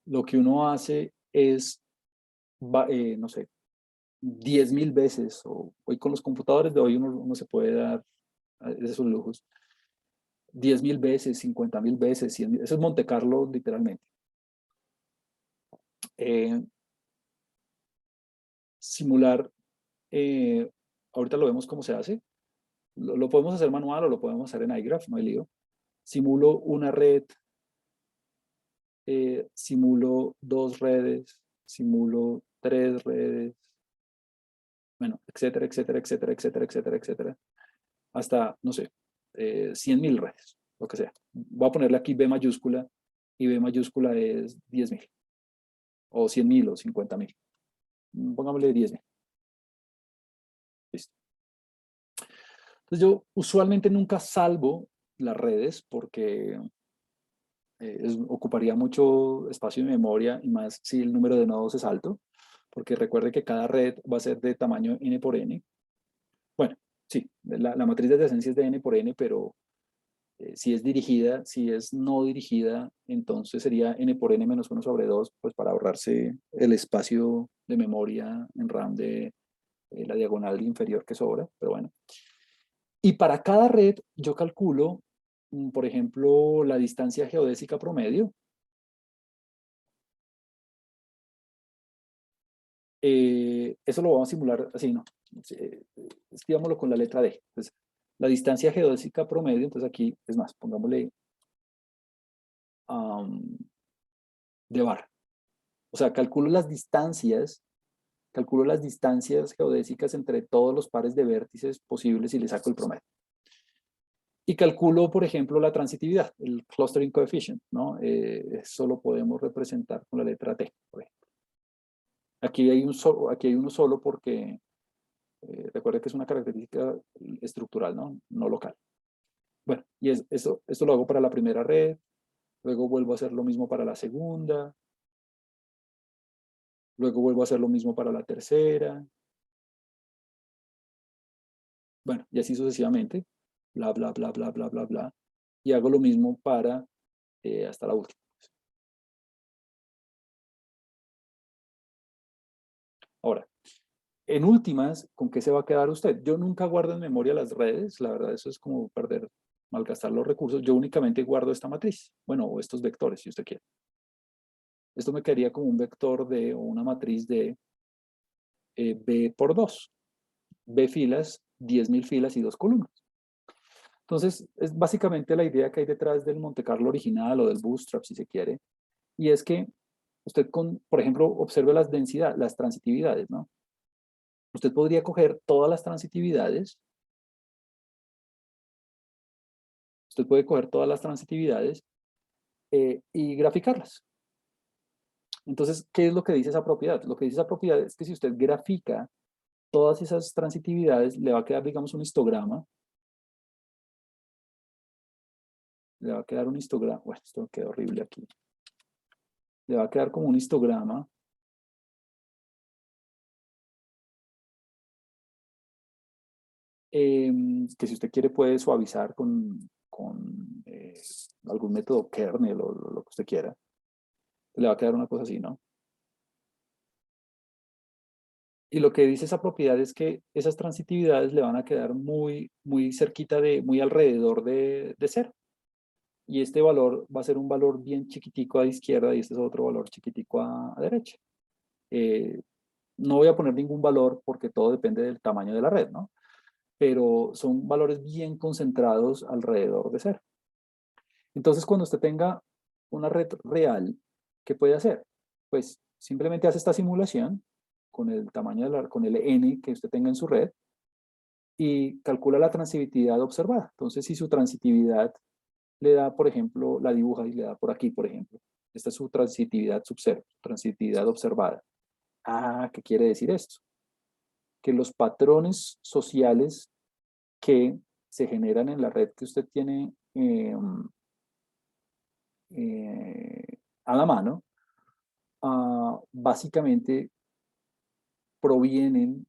lo que uno hace es, no sé, 10.000 veces, o hoy con los computadores de hoy uno se puede dar esos lujos, 10.000 veces, 50.000 veces, 100.000, eso es Monte Carlo literalmente. Simular, ahorita lo vemos cómo se hace, lo podemos hacer manual o lo podemos hacer en iGraph, no hay lío. Simulo una red, simulo 2 redes, simulo 3 redes, bueno, etcétera, etcétera, etcétera, etcétera, etcétera, etcétera, hasta, no sé, 100.000 redes, lo que sea. Voy a ponerle aquí B mayúscula y B mayúscula es 10.000. o 100.000 o 50.000. Pongámosle 10.000. Listo. Entonces yo usualmente nunca salvo las redes porque ocuparía mucho espacio de memoria y más si el número de nodos es alto, porque recuerde que cada red va a ser de tamaño n por n. Bueno, sí, la matriz de adyacencia es de n por n, pero si es dirigida, si es no dirigida, entonces sería n por n menos 1 sobre 2, pues para ahorrarse el espacio de memoria en RAM de la diagonal inferior que sobra, pero bueno. Y para cada red yo calculo, por ejemplo, la distancia geodésica promedio. Eso lo vamos a simular así, ¿no? Escribámoslo con la letra D. Entonces, la distancia geodésica promedio, entonces aquí, es más, pongámosle de bar. O sea, calculo las distancias geodésicas entre todos los pares de vértices posibles y le saco el promedio. Y calculo, por ejemplo, la transitividad, el clustering coefficient, ¿no? Eso lo podemos representar con la letra T, por ejemplo. Aquí hay uno solo porque recuerde que es una característica estructural, no local. Bueno, y esto lo hago para la primera red, luego vuelvo a hacer lo mismo para la segunda, luego vuelvo a hacer lo mismo para la tercera. Bueno, y así sucesivamente, bla, bla, bla, bla, bla, bla, bla. Y hago lo mismo para hasta la última. Ahora, en últimas, ¿con qué se va a quedar usted? Yo nunca guardo en memoria las redes, la verdad eso es como perder, malgastar los recursos. Yo únicamente guardo esta matriz, bueno, o estos vectores, si usted quiere. Esto me quedaría como un vector de, o una matriz de B por 2. B filas, 10.000 filas y 2 columnas. Entonces, es básicamente la idea que hay detrás del Monte Carlo original o del Bootstrap, si se quiere. Y es que usted, por ejemplo, observe las densidades, las transitividades, ¿no? Usted podría coger todas las transitividades, usted puede coger todas las transitividades y graficarlas. Entonces, ¿qué es lo que dice esa propiedad? Lo que dice esa propiedad es que si usted grafica todas esas transitividades, le va a quedar, digamos, un histograma. Le va a quedar un histograma. Bueno, esto queda horrible aquí. Le va a quedar como un histograma. Que si usted quiere puede suavizar con algún método kernel o lo que usted quiera. Le va a quedar una cosa así, ¿no? Y lo que dice esa propiedad es que esas transitividades le van a quedar muy, muy cerquita muy alrededor de cero. Y este valor va a ser un valor bien chiquitico a izquierda y este es otro valor chiquitico a derecha. No voy a poner ningún valor porque todo depende del tamaño de la red, ¿no? Pero son valores bien concentrados alrededor de cero. Entonces, cuando usted tenga una red real, ¿qué puede hacer? Pues simplemente hace esta simulación con el tamaño con el n que usted tenga en su red y calcula la transitividad observada. Entonces, si su transitividad le da, por ejemplo, la dibuja y le da por aquí, por ejemplo. Esta es su transitividad transitividad observada. Ah, ¿qué quiere decir esto? Que los patrones sociales que se generan en la red que usted tiene a la mano, básicamente provienen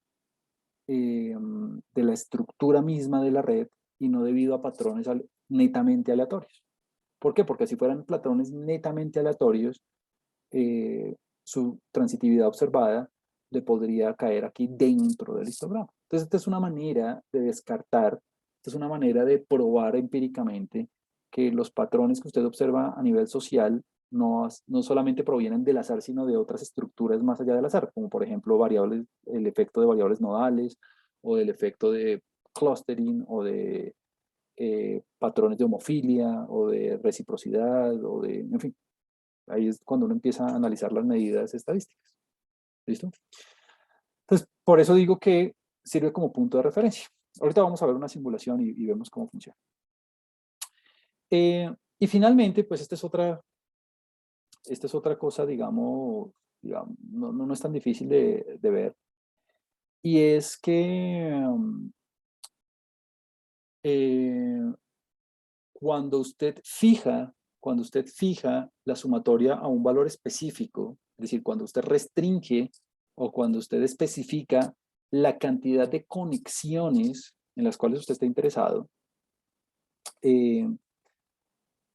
de la estructura misma de la red y no debido a patrones netamente aleatorios. ¿Por qué? Porque si fueran patrones netamente aleatorios, su transitividad observada le podría caer aquí dentro del histograma. Entonces, esta es una manera de descartar, esta es una manera de probar empíricamente que los patrones que usted observa a nivel social no solamente provienen del azar, sino de otras estructuras más allá del azar, como por ejemplo variables, el efecto de variables nodales, o del efecto de clustering, o de patrones de homofilia, o de reciprocidad, o de, en fin, ahí es cuando uno empieza a analizar las medidas estadísticas. ¿Listo? Entonces, por eso digo que sirve como punto de referencia. Ahorita vamos a ver una simulación y vemos cómo funciona. Y finalmente, pues esta es otra cosa, digamos, digamos, no es tan difícil de ver. Y es que eh, cuando cuando usted fija la sumatoria a un valor específico, es decir, cuando usted restringe o cuando usted especifica la cantidad de conexiones en las cuales usted está interesado, eh,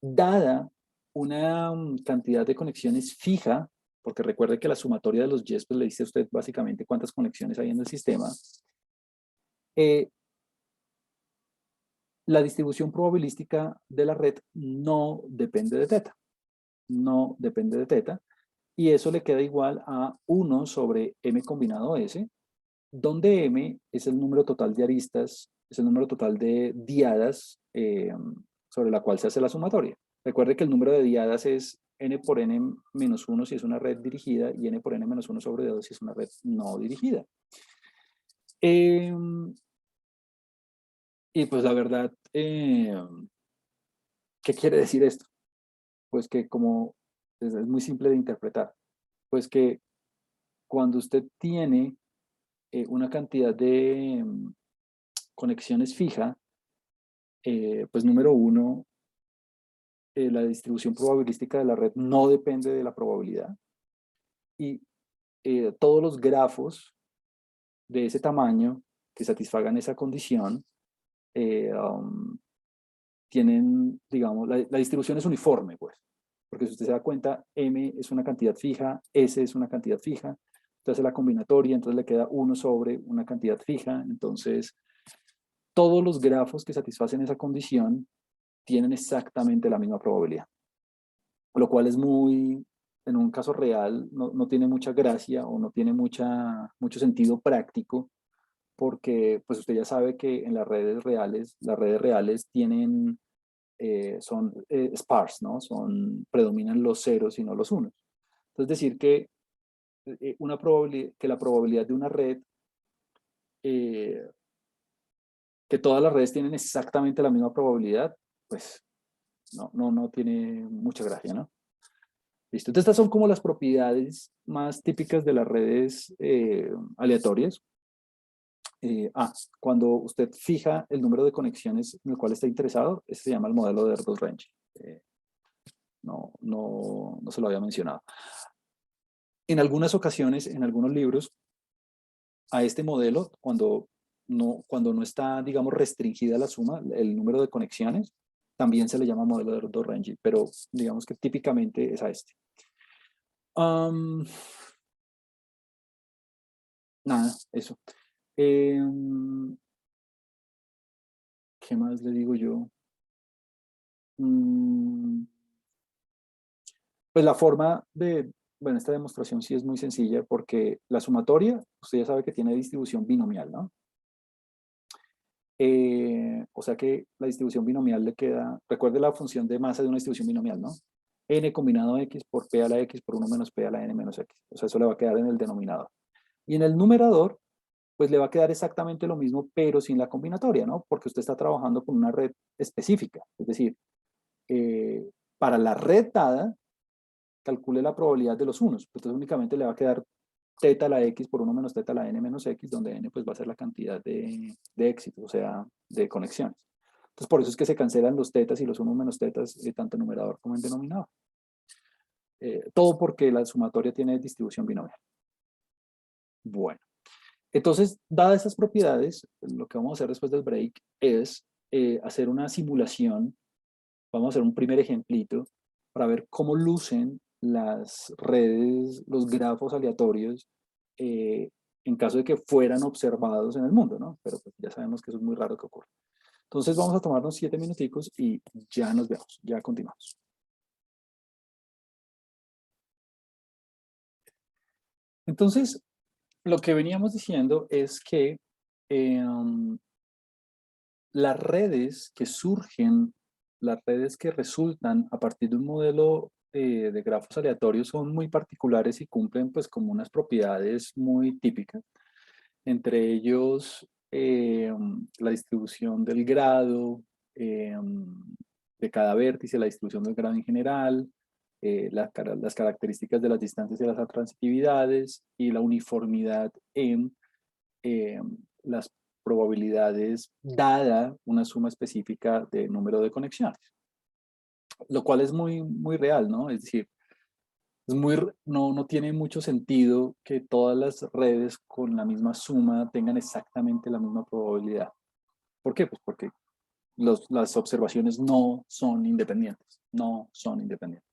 dada una cantidad de conexiones fija, porque recuerde que la sumatoria de los yes pues, le dice a usted básicamente cuántas conexiones hay en el sistema, eh, la distribución probabilística de la red no depende de teta, no depende de teta, y eso le queda igual a 1 sobre m combinado s, donde m es el número total de aristas, es el número total de diadas sobre la cual se hace la sumatoria. Recuerde que el número de diadas es n por n menos 1 si es una red dirigida y n por n menos 1 sobre 2 si es una red no dirigida. Y pues la verdad, ¿qué quiere decir esto? Pues que como es muy simple de interpretar, pues que cuando usted tiene una cantidad de conexiones fija, pues número uno, la distribución probabilística de la red no depende de la probabilidad y todos los grafos de ese tamaño que satisfagan esa condición tienen, digamos, la distribución es uniforme, pues, porque si usted se da cuenta, m es una cantidad fija, s es una cantidad fija, entonces la combinatoria, entonces le queda 1 sobre una cantidad fija, entonces todos los grafos que satisfacen esa condición tienen exactamente la misma probabilidad, lo cual es muy, en un caso real, no tiene mucha gracia o no tiene mucho sentido práctico, porque pues usted ya sabe que en las redes reales tienen, son sparse, ¿no? Predominan los ceros y no los unos. Entonces decir que, que la probabilidad de una red eh, que todas las redes tienen exactamente la misma probabilidad, pues no tiene mucha gracia, ¿no? Listo. Entonces, estas son como las propiedades más típicas de las redes aleatorias. Cuando usted fija el número de conexiones en el cual está interesado, ese se llama el modelo de Erdős Range. No se lo había mencionado. En algunas ocasiones, en algunos libros, a este modelo, cuando no está, digamos, restringida la suma, el número de conexiones, también se le llama modelo de Erdős-Rangel, pero digamos que típicamente es a este. Nada, eso. ¿Qué más le digo yo? Pues la forma bueno, esta demostración sí es muy sencilla porque la sumatoria, usted ya sabe que tiene distribución binomial, ¿no? O sea que la distribución binomial le queda, recuerde la función de masa de una distribución binomial, ¿no? N combinado x por p a la x por 1 menos p a la n menos x. O sea, eso le va a quedar en el denominador. Y en el numerador, pues le va a quedar exactamente lo mismo, pero sin la combinatoria, ¿no? Porque usted está trabajando con una red específica. Es decir, para la red dada, calcule la probabilidad de los unos. Entonces únicamente le va a quedar teta a la x por 1 menos teta a la n menos x, donde n pues va a ser la cantidad de éxitos, o sea, de conexiones. Entonces por eso es que se cancelan los tetas y los 1 menos tetas, tanto en numerador como en denominador. Todo porque la sumatoria tiene distribución binomial. Bueno, entonces, dadas esas propiedades, lo que vamos a hacer después del break es hacer una simulación. Vamos a hacer un primer ejemplito para ver cómo lucen las redes, los grafos aleatorios, en caso de que fueran observados en el mundo, ¿no? Pero pues ya sabemos que eso es muy raro que ocurra. Entonces vamos a tomarnos 7 minuticos y ya nos vemos, ya continuamos. Entonces, lo que veníamos diciendo es que las redes que surgen, las redes que resultan a partir de un modelo de grafos aleatorios son muy particulares y cumplen pues como unas propiedades muy típicas. Entre ellos, la distribución del grado de cada vértice, la distribución del grado en general, las características de las distancias y las transitividades y la uniformidad en las probabilidades dada una suma específica de número de conexiones, lo cual es muy real, ¿no? Es decir, no tiene mucho sentido que todas las redes con la misma suma tengan exactamente la misma probabilidad. ¿Por qué? Pues porque las observaciones no son independientes, no son independientes.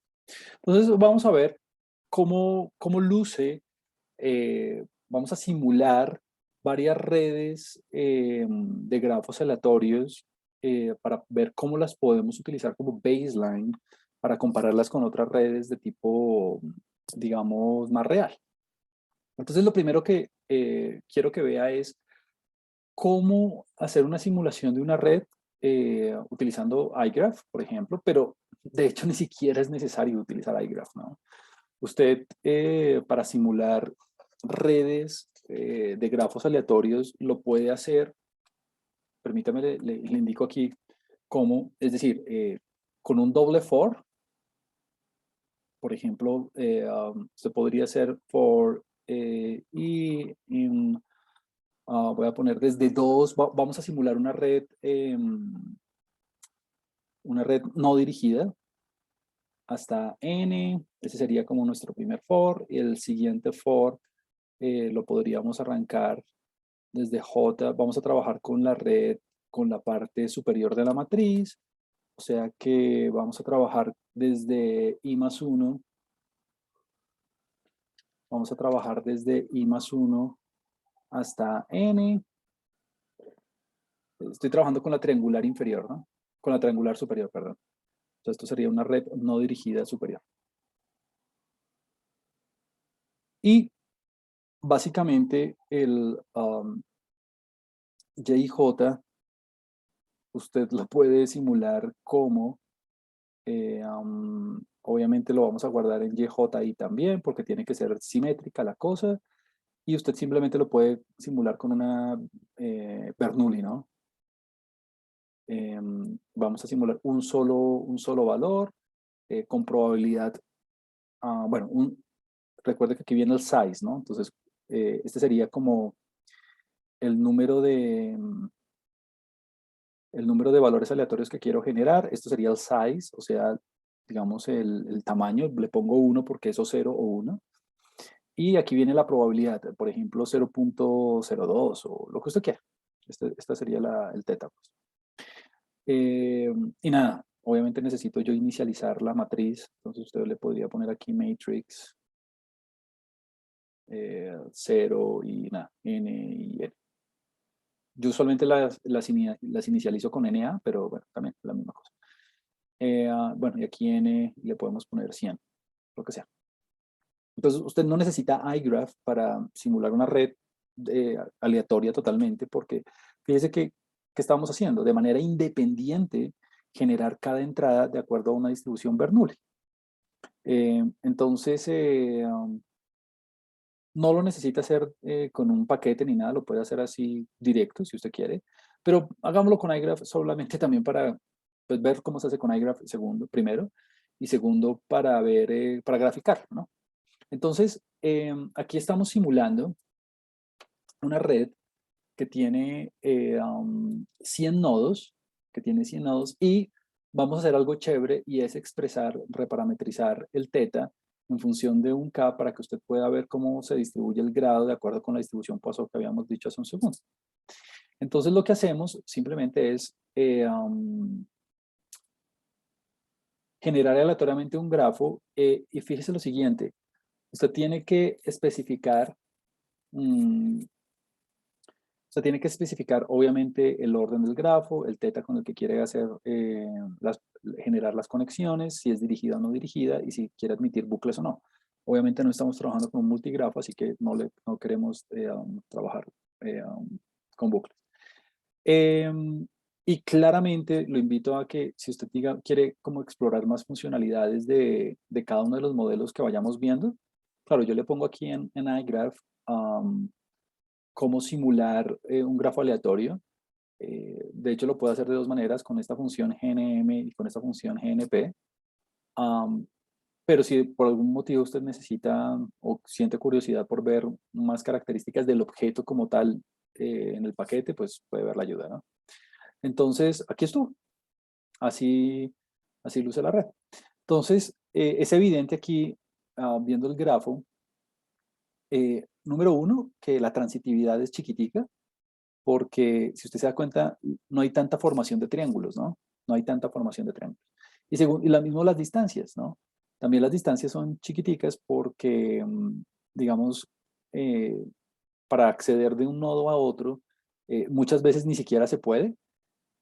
Entonces vamos a ver cómo luce, vamos a simular varias redes de grafos aleatorios para ver cómo las podemos utilizar como baseline para compararlas con otras redes de tipo, digamos, más real. Entonces lo primero que quiero que vea es cómo hacer una simulación de una red utilizando iGraph, por ejemplo, pero de hecho ni siquiera es necesario utilizar iGraph, ¿no? Usted para simular redes de grafos aleatorios lo puede hacer, permítame, le indico aquí cómo, es decir, con un doble for, por ejemplo, se podría hacer for y in, voy a poner desde 2, vamos a simular una red no dirigida hasta n, ese sería como nuestro primer for, y el siguiente for lo podríamos arrancar desde j, vamos a trabajar con la red, con la parte superior de la matriz, o sea que vamos a trabajar desde i más 1, vamos a trabajar desde i más 1 hasta n, estoy trabajando con la triangular inferior, ¿no? Con la triangular superior, perdón. Entonces esto sería una red no dirigida superior. Y básicamente el YJ, usted lo puede simular como, obviamente lo vamos a guardar en YJI también, porque tiene que ser simétrica la cosa, y usted simplemente lo puede simular con una Bernoulli, ¿no? Vamos a simular un solo valor con probabilidad, bueno, recuerde que aquí viene el size, ¿no? Entonces, este sería como el número de, el número de valores aleatorios que quiero generar. Esto sería el size, o sea, digamos el tamaño. Le pongo 1 porque eso 0 o 1. Y aquí viene la probabilidad, por ejemplo, 0.02 o lo que usted quiera. Esta sería el teta. Pues. Y nada, obviamente necesito yo inicializar la matriz. Entonces usted le podría poner aquí matrix 0 y nada, n y n. Yo usualmente las inicializo con NA, pero bueno, también la misma cosa. Bueno, y aquí N le podemos poner 100, lo que sea. Entonces, usted no necesita iGraph para simular una red aleatoria totalmente, porque fíjese que estamos haciendo de manera independiente generar cada entrada de acuerdo a una distribución Bernoulli. Entonces, no lo necesita hacer con un paquete ni nada, lo puede hacer así directo si usted quiere, pero hagámoslo con iGraph solamente también para pues, ver cómo se hace con iGraph primero, y segundo para ver, para graficar, ¿no? Entonces, aquí estamos simulando una red que tiene 100 nodos, y vamos a hacer algo chévere y es expresar, reparametrizar el teta en función de un K para que usted pueda ver cómo se distribuye el grado de acuerdo con la distribución Poisson que habíamos dicho hace un segundo. Entonces lo que hacemos simplemente es generar aleatoriamente un grafo y fíjese lo siguiente, usted tiene que especificar tiene que especificar obviamente el orden del grafo, el teta con el que quiere hacer, generar las conexiones, si es dirigida o no dirigida y si quiere admitir bucles o no. Obviamente no estamos trabajando con un multigrafo, así que no queremos trabajar con bucles. Y claramente lo invito a que si usted quiere como explorar más funcionalidades de cada uno de los modelos que vayamos viendo, claro, yo le pongo aquí en iGraph cómo simular un grafo aleatorio. De hecho, lo puedo hacer de dos maneras, con esta función GNM y con esta función GNP. pero si por algún motivo usted necesita o siente curiosidad por ver más características del objeto como tal en el paquete, pues puede ver la ayuda, ¿no? Entonces, aquí estuvo. Así luce la red. Entonces, es evidente aquí, viendo el grafo, número uno, que la transitividad es chiquitica, porque si usted se da cuenta, no hay tanta formación de triángulos, ¿no? No hay tanta formación de triángulos. Y la mismo las distancias, ¿no? También las distancias son chiquiticas porque, digamos, eh, para acceder de un nodo a otro, muchas veces ni siquiera se puede,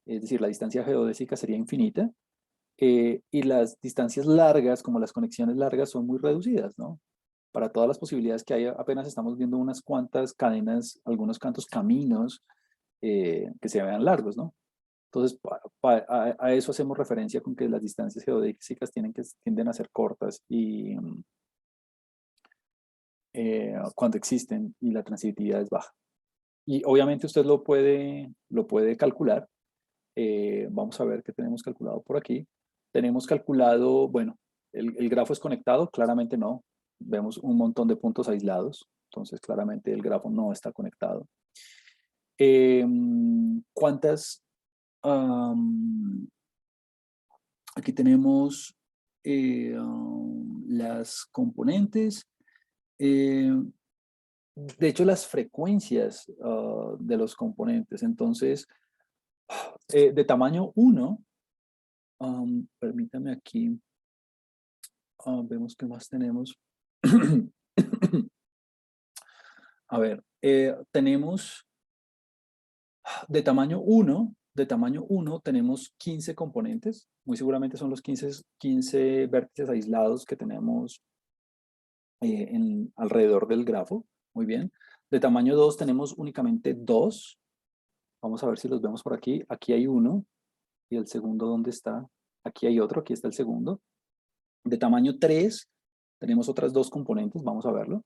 es decir, la distancia geodésica sería infinita, y las distancias largas, como las conexiones largas, son muy reducidas, ¿no? Para todas las posibilidades que hay, apenas estamos viendo unas cuantas cadenas, algunos cuantos caminos que se vean largos, ¿no? Entonces, a eso hacemos referencia con que las distancias geodésicas tienden a ser cortas y cuando existen y la transitividad es baja. Y obviamente usted lo puede calcular. Vamos a ver qué tenemos calculado por aquí. Tenemos calculado, bueno, el grafo es conectado, claramente no. Vemos un montón de puntos aislados, entonces claramente el grafo no está conectado. ¿Cuántas? Aquí tenemos las componentes. Eh, de hecho, las frecuencias de los componentes. Entonces, de tamaño 1, permítame aquí, vemos qué más tenemos. A ver, tenemos de tamaño 1 tenemos 15 componentes. Muy seguramente son los 15 vértices aislados que tenemos alrededor del grafo. Muy bien. De tamaño 2 tenemos únicamente 2. Vamos a ver si los vemos por aquí. Aquí hay uno. ¿Y el segundo dónde está? Aquí hay otro. Aquí está el segundo. De tamaño 3 tenemos otras dos componentes. Vamos a verlo.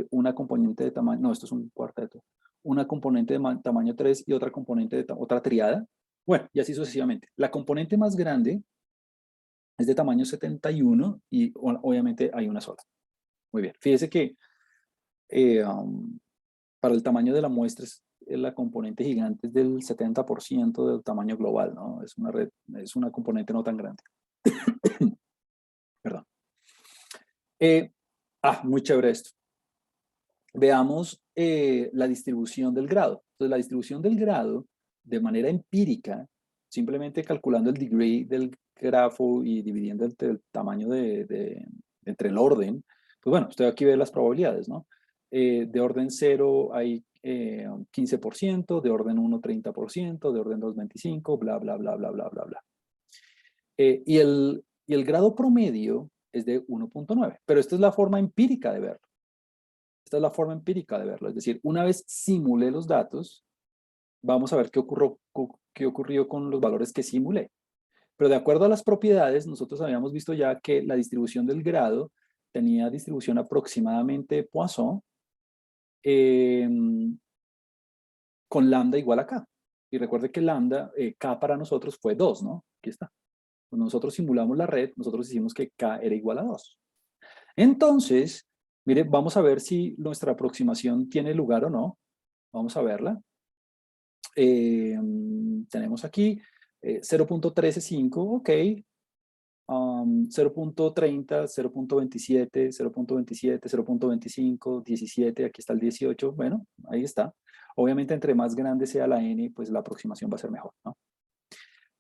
Una componente de tamaño... No, esto es un cuarteto. Una componente de tamaño 3 y otra componente de otra triada. Bueno, y así sucesivamente. La componente más grande es de tamaño 71 y obviamente hay una sola. Muy bien. Fíjese que para el tamaño de la muestra, la componente gigante es del 70% del tamaño global, ¿no? Es una red, es una componente no tan grande. Perdón. Muy chévere esto. Veamos la distribución del grado. Entonces, la distribución del grado, de manera empírica, simplemente calculando el degree del grafo y dividiendo entre el tamaño entre el orden, pues bueno, usted aquí ve las probabilidades, ¿no? De orden 0 hay 15%, de orden 1 30%, de orden 2 25%, bla, bla, bla, bla, bla, bla, bla. Y el grado promedio es de 1.9, pero esta es la forma empírica de verlo. Esta es la forma empírica de verlo, es decir, una vez simulé los datos, vamos a ver qué ocurrió con los valores que simulé. Pero de acuerdo a las propiedades, nosotros habíamos visto ya que la distribución del grado tenía distribución aproximadamente Poisson eh, con lambda igual a k. Y recuerde que lambda, k para nosotros fue 2, ¿no? Aquí está. Cuando nosotros simulamos la red, nosotros hicimos que k era igual a 2. Entonces, mire, vamos a ver si nuestra aproximación tiene lugar o no. Vamos a verla. Tenemos aquí 0.135, ok. 0.30, 0.27, 0.27, 0.25, 17, aquí está el 18, bueno, ahí está. Obviamente, entre más grande sea la n, pues la aproximación va a ser mejor, ¿no?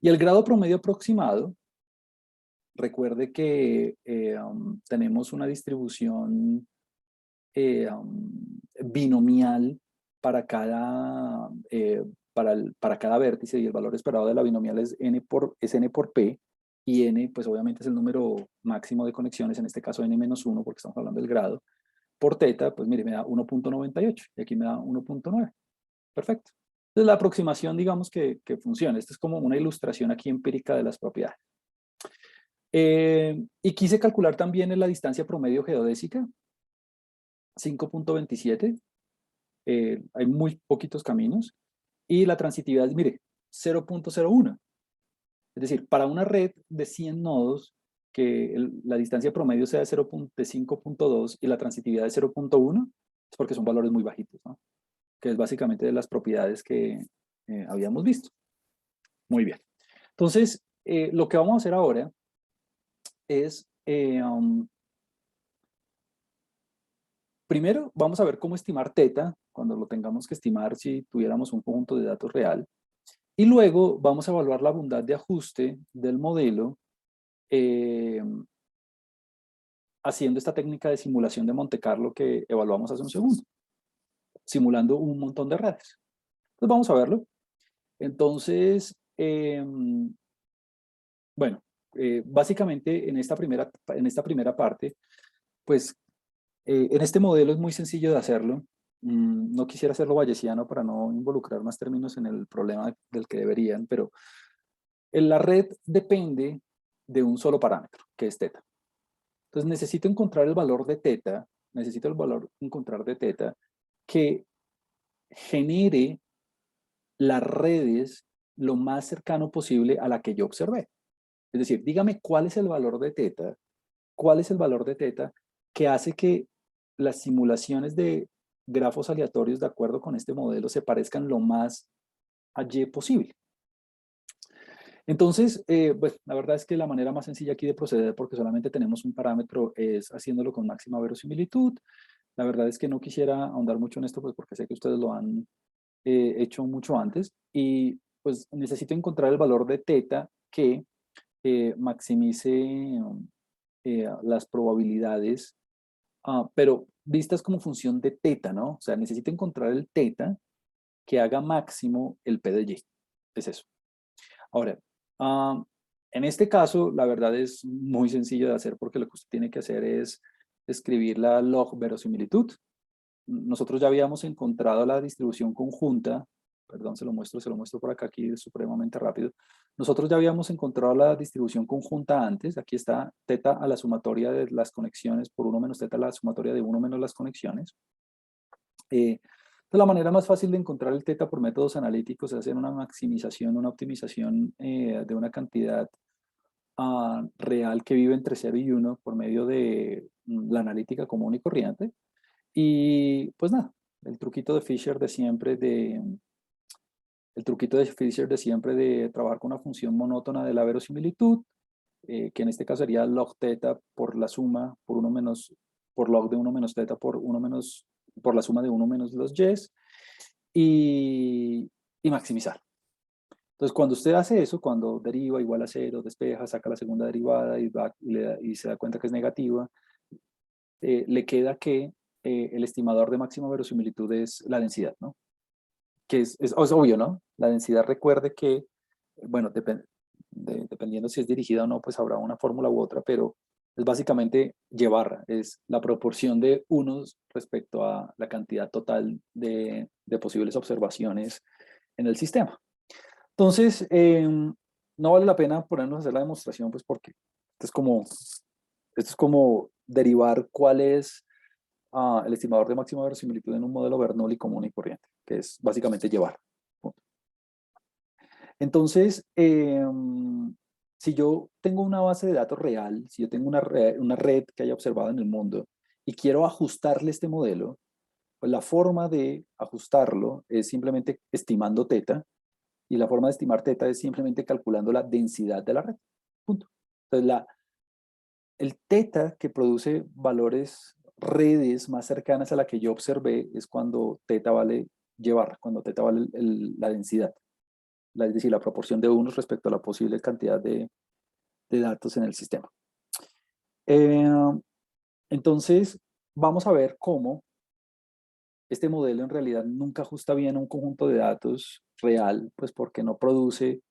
Y el grado promedio aproximado, recuerde que tenemos una distribución binomial para para cada vértice y el valor esperado de la binomial es n por p y n pues obviamente es el número máximo de conexiones, en este caso n-1 porque estamos hablando del grado, por teta pues mire me da 1.98 y aquí me da 1.9. Perfecto. Entonces la aproximación digamos que funciona. Esta es como una ilustración aquí empírica de las propiedades. Y quise calcular también la distancia promedio geodésica, 5.27. Hay muy poquitos caminos. Y la transitividad es, mire, 0.01. Es decir, para una red de 100 nodos, que la distancia promedio sea de 5.2 y la transitividad de 0.1, es porque son valores muy bajitos, ¿no? Que es básicamente de las propiedades que habíamos visto. Muy bien. Entonces, lo que vamos a hacer ahora es, primero vamos a ver cómo estimar teta, cuando lo tengamos que estimar si tuviéramos un conjunto de datos real. Y luego vamos a evaluar la bondad de ajuste del modelo haciendo esta técnica de simulación de Monte Carlo que evaluamos hace un segundo, simulando un montón de redes. Entonces vamos a verlo. Entonces, bueno, básicamente en esta primera parte, pues en este modelo es muy sencillo de hacerlo. No quisiera hacerlo bayesiano para no involucrar más términos en el problema del que deberían, pero en la red depende de un solo parámetro, que es teta. Entonces necesito encontrar el valor de teta, encontrar de teta que genere las redes lo más cercano posible a la que yo observé. Es decir, dígame cuál es el valor de teta, cuál es el valor de teta que hace que las simulaciones de grafos aleatorios de acuerdo con este modelo se parezcan lo más a Y posible. Entonces, pues la verdad es que la manera más sencilla aquí de proceder, porque solamente tenemos un parámetro, es haciéndolo con máxima verosimilitud. La verdad es que no quisiera ahondar mucho en esto, pues porque sé que ustedes lo han hecho mucho antes. Y pues necesito encontrar el valor de teta que maximice las probabilidades, pero vistas como función de teta, ¿no? O sea, necesito encontrar el teta que haga máximo el P de Y. Es eso. Ahora, en este caso, la verdad es muy sencillo de hacer porque lo que usted tiene que hacer es escribir la log verosimilitud. Nosotros ya habíamos encontrado la distribución conjunta, perdón, se lo muestro por acá, aquí es supremamente rápido. Nosotros ya habíamos encontrado la distribución conjunta antes, aquí está teta a la sumatoria de las conexiones por 1 menos teta a la sumatoria de 1 menos las conexiones. Entonces, la manera más fácil de encontrar el teta por métodos analíticos es hacer una maximización, una optimización de una cantidad real que vive entre 0 y 1 por medio de la analítica común y corriente. Y pues nada, el truquito de Fisher de siempre de trabajar con una función monótona de la verosimilitud, que en este caso sería log teta por la suma, por log de 1 menos teta por la suma de 1 menos los y's, y maximizar. Entonces, cuando usted hace eso, cuando deriva igual a 0, despeja, saca la segunda derivada y se da cuenta que es negativa, le queda que el estimador de máxima verosimilitud es la densidad, ¿no? Que es obvio, ¿no? La densidad, recuerde que, bueno, dependiendo si es dirigida o no, pues habrá una fórmula u otra, pero es básicamente llevar, es la proporción de unos respecto a la cantidad total de posibles observaciones en el sistema. Entonces, no vale la pena ponernos a hacer la demostración, pues porque esto es como derivar cuál es el estimador de máxima verosimilitud en un modelo Bernoulli común y corriente, que es básicamente llevar. Entonces, si yo tengo una base de datos real, si yo tengo una red que haya observado en el mundo y quiero ajustarle este modelo, pues la forma de ajustarlo es simplemente estimando teta, y la forma de estimar teta es simplemente calculando la densidad de la red. Punto. Entonces, el teta que produce redes más cercanas a la que yo observé es cuando teta vale llevar, cuando teta vale la densidad, es decir, la proporción de unos respecto a la posible cantidad de datos en el sistema. Entonces, vamos a ver cómo este modelo en realidad nunca ajusta bien a un conjunto de datos real, pues porque no produce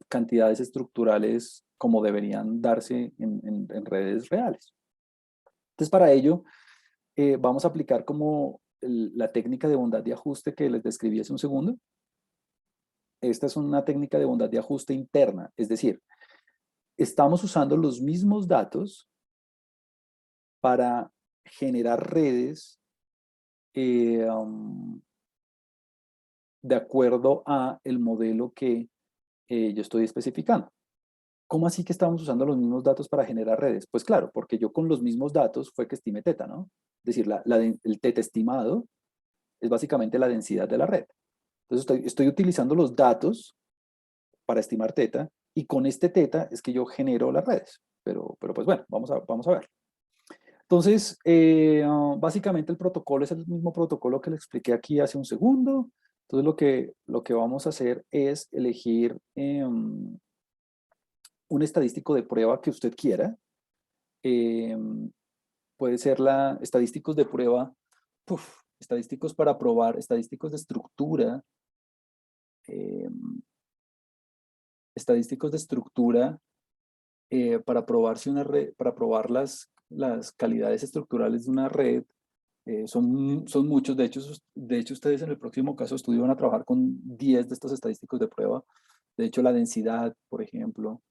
cantidades estructurales como deberían darse en redes reales. Entonces, para ello, vamos a aplicar como la técnica de bondad de ajuste que les describí hace un segundo. Esta es una técnica de bondad de ajuste interna, es decir, estamos usando los mismos datos para generar redes de acuerdo a el modelo que yo estoy especificando. ¿Cómo así que estábamos usando los mismos datos para generar redes? Pues claro, porque yo con los mismos datos fue que estimé teta, ¿no? Es decir, el teta estimado es básicamente la densidad de la red. Entonces estoy utilizando los datos para estimar teta y con este teta es que yo genero las redes. Pero pues bueno, vamos a ver. Entonces, básicamente el protocolo es el mismo protocolo que le expliqué aquí hace un segundo. Entonces, lo que vamos a hacer es elegir un estadístico de prueba que usted quiera. Puede ser estadísticos de prueba, estadísticos para probar, estadísticos de estructura, eh, estadísticos de estructura para probar si una red, para probar las calidades estructurales de una red. Son muchos, de hecho ustedes en el próximo caso de estudio van a trabajar con 10 de estos estadísticos de prueba. De hecho, la densidad, por ejemplo,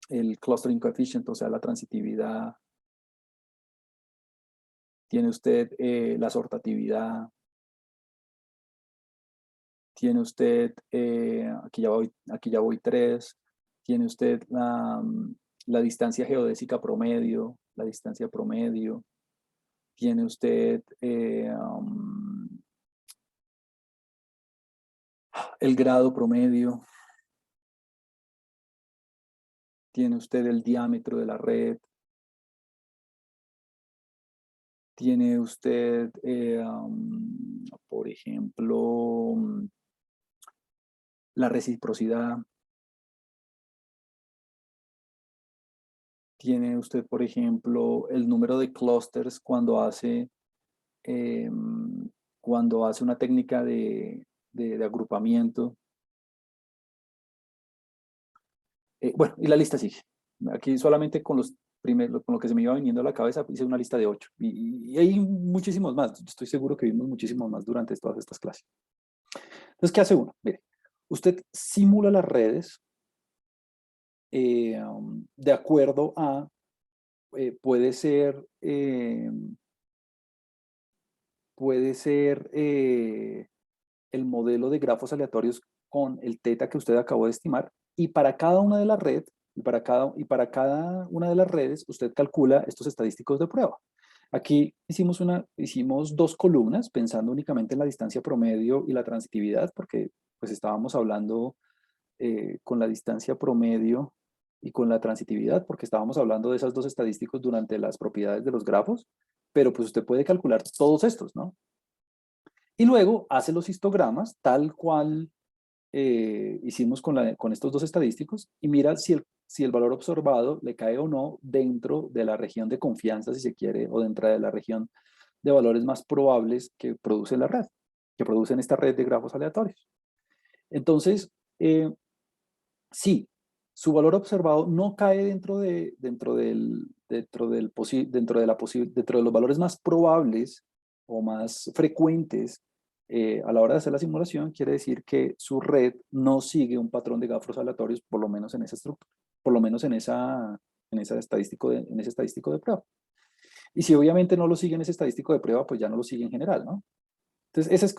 el clustering coefficient, o sea, la transitividad, tiene usted la sortatividad, tiene usted, aquí ya voy 3, tiene usted la distancia geodésica promedio, la distancia promedio, tiene usted el grado promedio, tiene usted el diámetro de la red, tiene usted, por ejemplo, la reciprocidad, tiene usted, por ejemplo, el número de clusters eh, cuando hace una técnica de agrupamiento. Bueno, y la lista sigue. Aquí solamente con con lo que se me iba viniendo a la cabeza, hice una lista de 8. Y hay muchísimos más. Estoy seguro que vimos muchísimos más durante todas estas clases. Entonces, ¿qué hace uno? Mire, usted simula las redes de acuerdo a, puede ser el modelo de grafos aleatorios con el teta que usted acabó de estimar, y para cada una de las redes, y para cada una de las redes, usted calcula estos estadísticos de prueba. Aquí hicimos 2 columnas pensando únicamente en la distancia promedio y la transitividad, porque pues estábamos hablando con la distancia promedio y con la transitividad, porque estábamos hablando de esas 2 estadísticos durante las propiedades de los grafos, pero pues usted puede calcular todos estos, ¿no? Y luego hace los histogramas tal cual hicimos con estos 2 estadísticos y mira si el valor observado le cae o no dentro de la región de confianza, si se quiere, o dentro de la región de valores más probables que produce la red, que producen esta red de grafos aleatorios. Entonces, si su valor observado no cae dentro de los valores más probables o más frecuentes a la hora de hacer la simulación, quiere decir que su red no sigue un patrón de grafos aleatorios, por lo menos en esa estructura, por lo menos en ese estadístico de prueba. Y si obviamente no lo sigue en ese estadístico de prueba, pues ya no lo sigue en general, ¿no? Entonces, ese es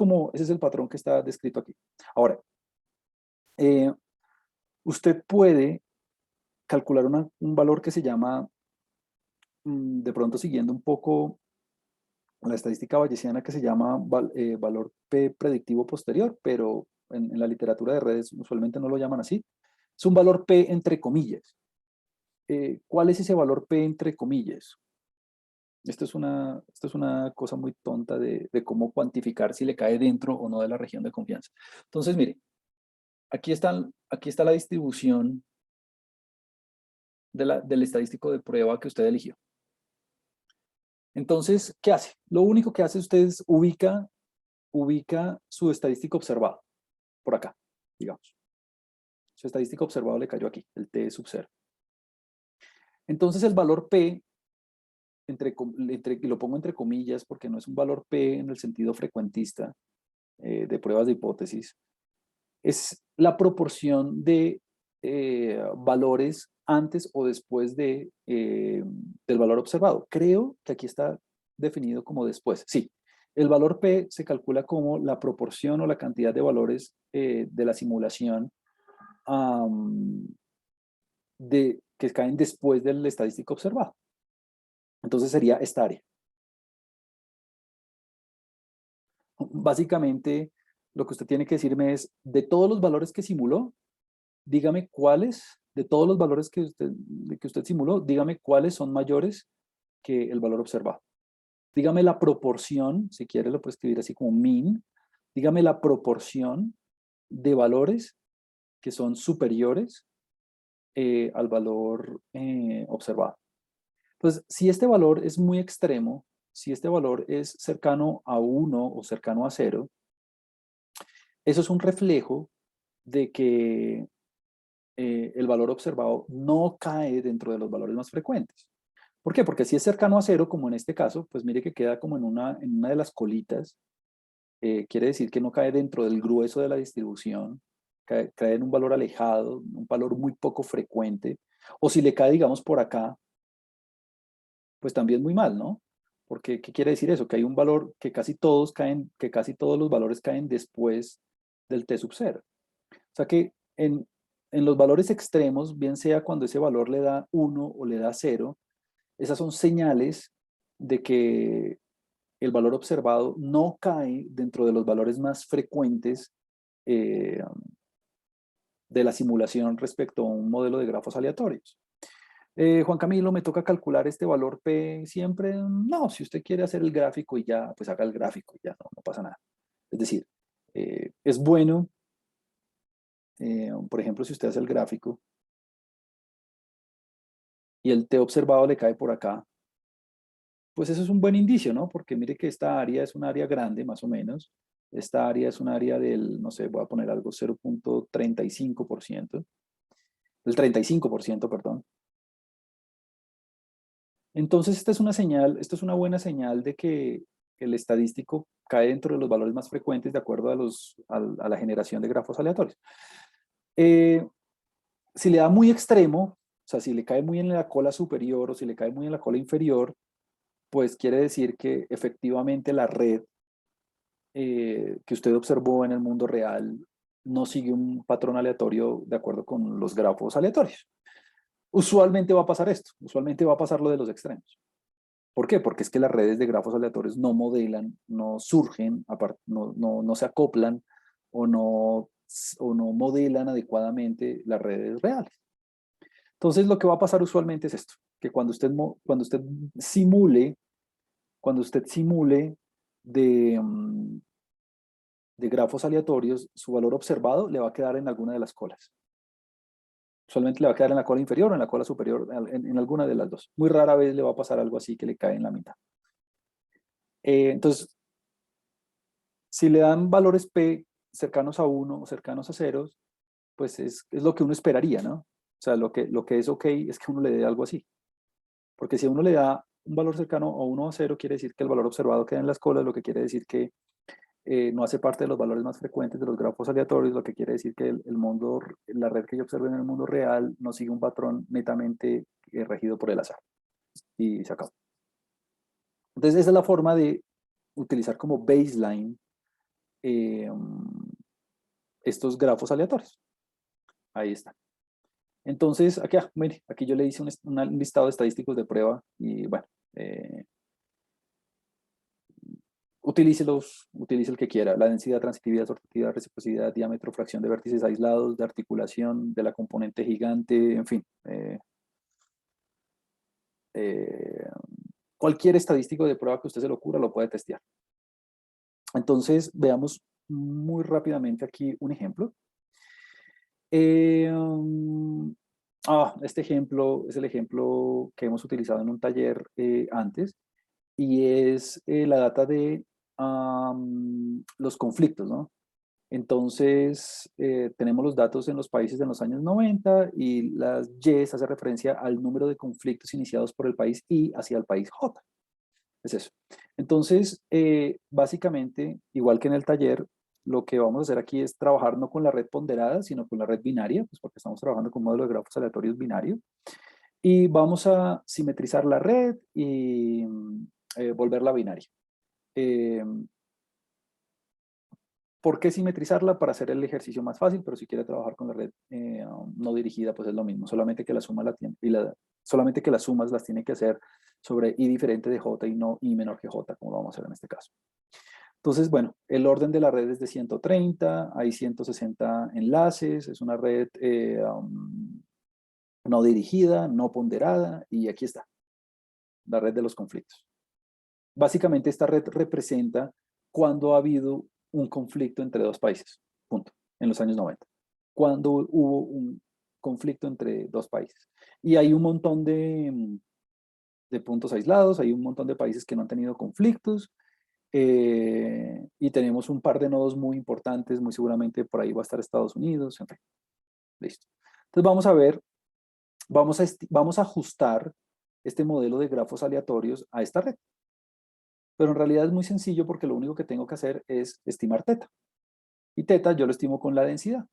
el patrón que está descrito aquí. Ahora, usted puede calcular un valor que se llama, de pronto siguiendo un poco la estadística bayesiana, que se llama valor P predictivo posterior, pero en la literatura de redes usualmente no lo llaman así. Es un valor P entre comillas. ¿Cuál es ese valor P entre comillas? Esto es una cosa muy tonta de cómo cuantificar si le cae dentro o no de la región de confianza. Entonces, mire, aquí está la distribución del estadístico de prueba que usted eligió. Entonces, ¿qué hace? Lo único que hace usted es ubica su estadístico observado, por acá, digamos. Su estadístico observado le cayó aquí, el T sub 0. Entonces el valor P, y lo pongo entre comillas porque no es un valor P en el sentido frecuentista de pruebas de hipótesis, es la proporción de valores antes o después del valor observado. Creo que aquí está definido como después. Sí, el valor P se calcula como la proporción o la cantidad de valores de la simulación que caen después del estadístico observado. Entonces sería esta área. Básicamente, lo que usted tiene que decirme es, de todos los valores que simuló, dígame cuáles, de todos los valores que usted simuló, dígame cuáles son mayores que el valor observado. Dígame la proporción, si quiere lo puede escribir así como min, dígame la proporción de valores que son superiores al valor observado. Entonces, si este valor es muy extremo, si este valor es cercano a 1 o cercano a 0, eso es un reflejo de que el valor observado no cae dentro de los valores más frecuentes. ¿Por qué? Porque si es cercano a 0, como en este caso, pues mire que queda como en una de las colitas, quiere decir que no cae dentro del grueso de la distribución, cae en un valor alejado, un valor muy poco frecuente, o si le cae, digamos, por acá, pues también muy mal, ¿no? Porque, ¿qué quiere decir eso? Que hay un valor que casi todos caen, que casi todos los valores caen después del t sub 0. O sea que en los valores extremos, bien sea cuando ese valor le da 1 o le da 0, esas son señales de que el valor observado no cae dentro de los valores más frecuentes eh, de la simulación respecto a un modelo de grafos aleatorios. Juan Camilo, ¿me toca calcular este valor P siempre? No, si usted quiere hacer el gráfico y ya, pues haga el gráfico y ya, no pasa nada. Es decir, es bueno, por ejemplo, si usted hace el gráfico y el T observado le cae por acá, pues eso es un buen indicio, ¿no? Porque mire que esta área es un área grande, más o menos. Esta área es un área del, no sé, voy a poner algo 0.35%, el 35%, perdón. Entonces, esta es una señal, esto es una buena señal de que el estadístico cae dentro de los valores más frecuentes de acuerdo a la generación de grafos aleatorios. Si le da muy extremo, o sea, si le cae muy en la cola superior o si le cae muy en la cola inferior, pues quiere decir que efectivamente la red que usted observó en el mundo real no sigue un patrón aleatorio de acuerdo con los grafos aleatorios. Usualmente va a pasar esto, usualmente va a pasar lo de los extremos. ¿Por qué? Porque es que las redes de grafos aleatorios no modelan, no surgen, no se acoplan o no modelan adecuadamente las redes reales. Entonces lo que va a pasar usualmente es esto, que cuando usted simule de, de grafos aleatorios, su valor observado le va a quedar en alguna de las colas. Usualmente le va a quedar en la cola inferior o en la cola superior, en alguna de las dos. Muy rara vez le va a pasar algo así que le cae en la mitad. Entonces, si le dan valores P cercanos a 1 o cercanos a 0, pues es lo que uno esperaría, ¿no? O sea, lo que es ok es que uno le dé algo así. Porque si uno le da un valor cercano a 1 o a 0, quiere decir que el valor observado queda en las colas, lo que quiere decir que no hace parte de los valores más frecuentes de los grafos aleatorios, lo que quiere decir que la red que yo observo en el mundo real no sigue un patrón netamente regido por el azar. Y se acabó. Entonces, esa es la forma de utilizar como baseline eh, estos grafos aleatorios. Ahí está. Entonces, mire, aquí yo le hice un listado de estadísticos de prueba y bueno, utilice el que quiera. La densidad, transitividad, sortitividad, reciprocidad, diámetro, fracción de vértices aislados, de articulación, de la componente gigante, en fin. Eh, cualquier estadístico de prueba que usted se le ocurra lo puede testear. Entonces, veamos muy rápidamente aquí un ejemplo. Este ejemplo es el ejemplo que hemos utilizado en un taller antes y es la data de los conflictos, ¿no? Entonces, tenemos los datos en los países de los años 90 y las Y hace referencia al número de conflictos iniciados por el país I hacia el país J. Es eso. Entonces, básicamente, igual que en el taller, lo que vamos a hacer aquí es trabajar no con la red ponderada, sino con la red binaria, pues porque estamos trabajando con un modelo de grafos aleatorios binario. Y vamos a simetrizar la red y volverla binaria. ¿Por qué simetrizarla? Para hacer el ejercicio más fácil, pero si quiere trabajar con la red no dirigida, pues es lo mismo, solamente que la suma la tiene, solamente que las sumas las tiene que hacer sobre i diferente de j y no i menor que j, como lo vamos a hacer en este caso. Entonces, bueno, el orden de la red es de 130, hay 160 enlaces, es una red no dirigida, no ponderada, y aquí está, la red de los conflictos. Básicamente esta red representa cuando ha habido un conflicto entre dos países, punto, en los años 90. Cuando hubo un conflicto entre dos países. Y hay un montón de puntos aislados, hay un montón de países que no han tenido conflictos, y tenemos un par de nodos muy importantes, muy seguramente por ahí va a estar Estados Unidos, en fin, listo. Entonces vamos a ver, vamos a ajustar este modelo de grafos aleatorios a esta red. Pero en realidad es muy sencillo porque lo único que tengo que hacer es estimar teta. Y teta yo lo estimo con la densidad.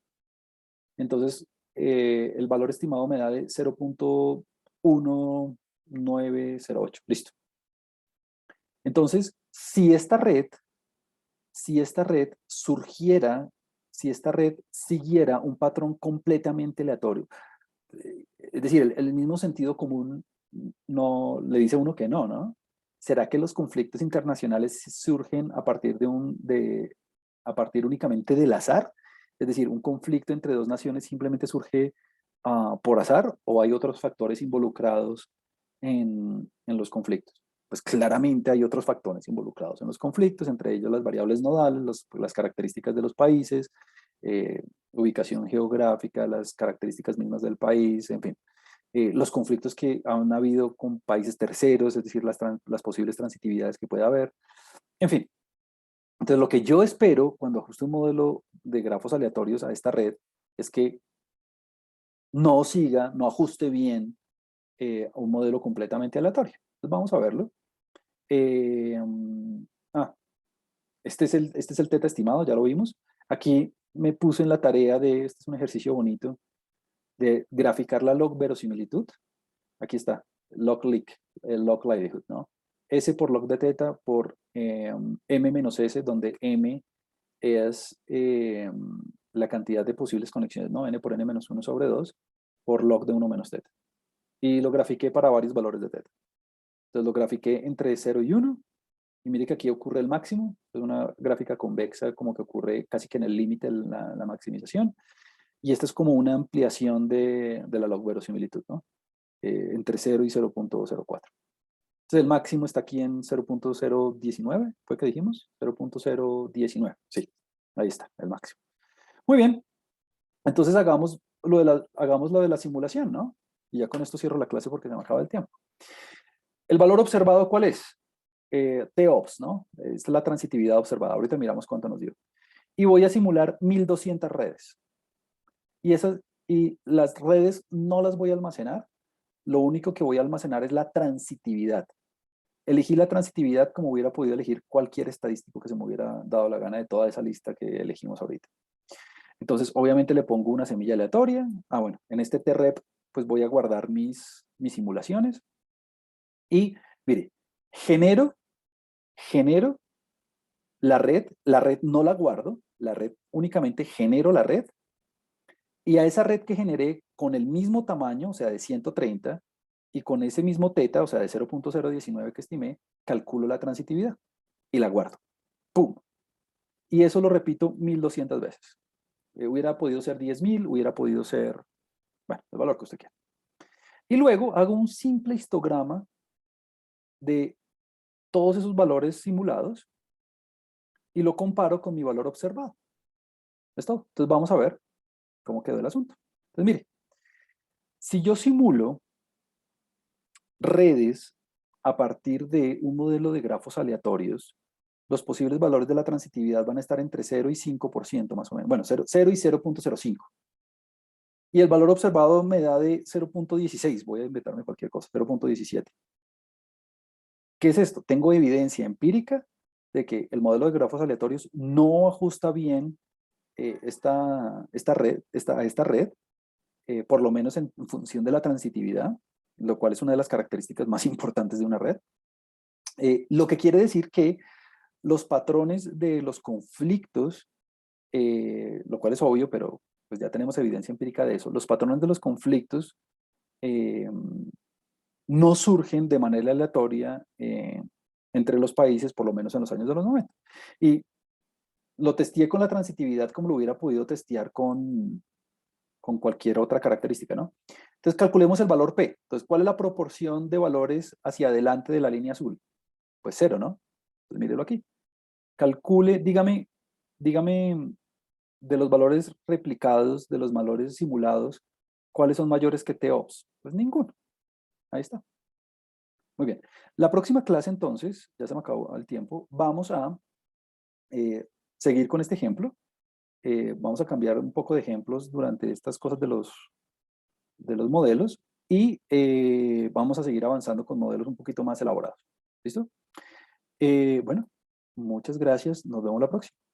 Entonces, el valor estimado me da de 0.1908. Listo. Entonces, si esta red surgiera, si esta red siguiera un patrón completamente aleatorio, es decir, el mismo sentido común no le dice a uno que no, ¿no? ¿Será que los conflictos internacionales surgen a partir a partir únicamente del azar? Es decir, un conflicto entre dos naciones simplemente surge por azar, o hay otros factores involucrados en los conflictos. Pues claramente hay otros factores involucrados en los conflictos, entre ellos las variables nodales, las características de los países, ubicación geográfica, las características mismas del país, en fin. Los conflictos que han habido con países terceros, es decir, las posibles transitividades que puede haber, en fin. Entonces, lo que yo espero cuando ajuste un modelo de grafos aleatorios a esta red es que no siga, no ajuste bien un modelo completamente aleatorio. Entonces, vamos a verlo. Eh, ah, este es el teta estimado, ya lo vimos. Aquí me puse en la tarea este es un ejercicio bonito, de graficar la log verosimilitud. Aquí está, log leak, el log likelihood, ¿no? S por log de teta por m menos s, donde m es la cantidad de posibles conexiones, ¿no? N por n menos 1 sobre 2 por log de 1 menos teta. Y lo grafiqué para varios valores de teta. Entonces lo grafiqué entre 0 y 1, y mire que aquí ocurre el máximo, es una gráfica convexa, como que ocurre casi que en el límite de la maximización, y esta es como una ampliación de la log verosimilitud, ¿no? Entre 0 y 0.04. Entonces el máximo está aquí en 0.019, ¿fue que dijimos? 0.019, sí, ahí está, el máximo. Muy bien, entonces hagamos lo de la simulación, ¿no? Y ya con esto cierro la clase porque se me acaba el tiempo. ¿El valor observado cuál es? T-ops, ¿no? Es la transitividad observada. Ahorita miramos cuánto nos dio. Y voy a simular 1200 redes. Y las redes no las voy a almacenar. Lo único que voy a almacenar es la transitividad. Elegí la transitividad como hubiera podido elegir cualquier estadístico que se me hubiera dado la gana de toda esa lista que elegimos ahorita. Entonces, obviamente le pongo una semilla aleatoria. Bueno, en este trep, pues voy a guardar mis simulaciones. Y, mire, genero la red no la guardo, la red únicamente genero la red, y a esa red que generé con el mismo tamaño, o sea, de 130, y con ese mismo teta, o sea, de 0.019 que estimé, calculo la transitividad y la guardo. ¡Pum! Y eso lo repito 1200 veces. Hubiera podido ser 10.000, hubiera podido ser, bueno, el valor que usted quiera. Y luego hago un simple histograma de todos esos valores simulados y lo comparo con mi valor observado. ¿Es todo? Entonces vamos a ver cómo quedó el asunto. Entonces mire, si yo simulo redes a partir de un modelo de grafos aleatorios, los posibles valores de la transitividad van a estar entre 0 y 5% más o menos. Bueno, 0 y 0.05. Y el valor observado me da de 0.16. Voy a inventarme cualquier cosa, 0.17. ¿Qué es esto? Tengo evidencia empírica de que el modelo de grafos aleatorios no ajusta bien esta red, por lo menos en función de la transitividad, lo cual es una de las características más importantes de una red. Lo que quiere decir que los patrones de los conflictos lo cual es obvio, pero pues ya tenemos evidencia empírica de eso. Los patrones de los conflictos no surgen de manera aleatoria entre los países, por lo menos en los años de los 90. Y lo testeé con la transitividad como lo hubiera podido testear con cualquier otra característica, ¿no? Entonces calculemos el valor P. Entonces, ¿cuál es la proporción de valores hacia adelante de la línea azul? Pues cero, ¿no? Pues mírelo aquí. Calcule, dígame de los valores replicados, de los valores simulados, ¿cuáles son mayores que T-ops? Pues ninguno. Ahí está. Muy bien. La próxima clase, entonces, ya se me acabó el tiempo, vamos a seguir con este ejemplo. Vamos a cambiar un poco de ejemplos durante estas cosas de los modelos y vamos a seguir avanzando con modelos un poquito más elaborados. ¿Listo? Bueno, muchas gracias. Nos vemos la próxima.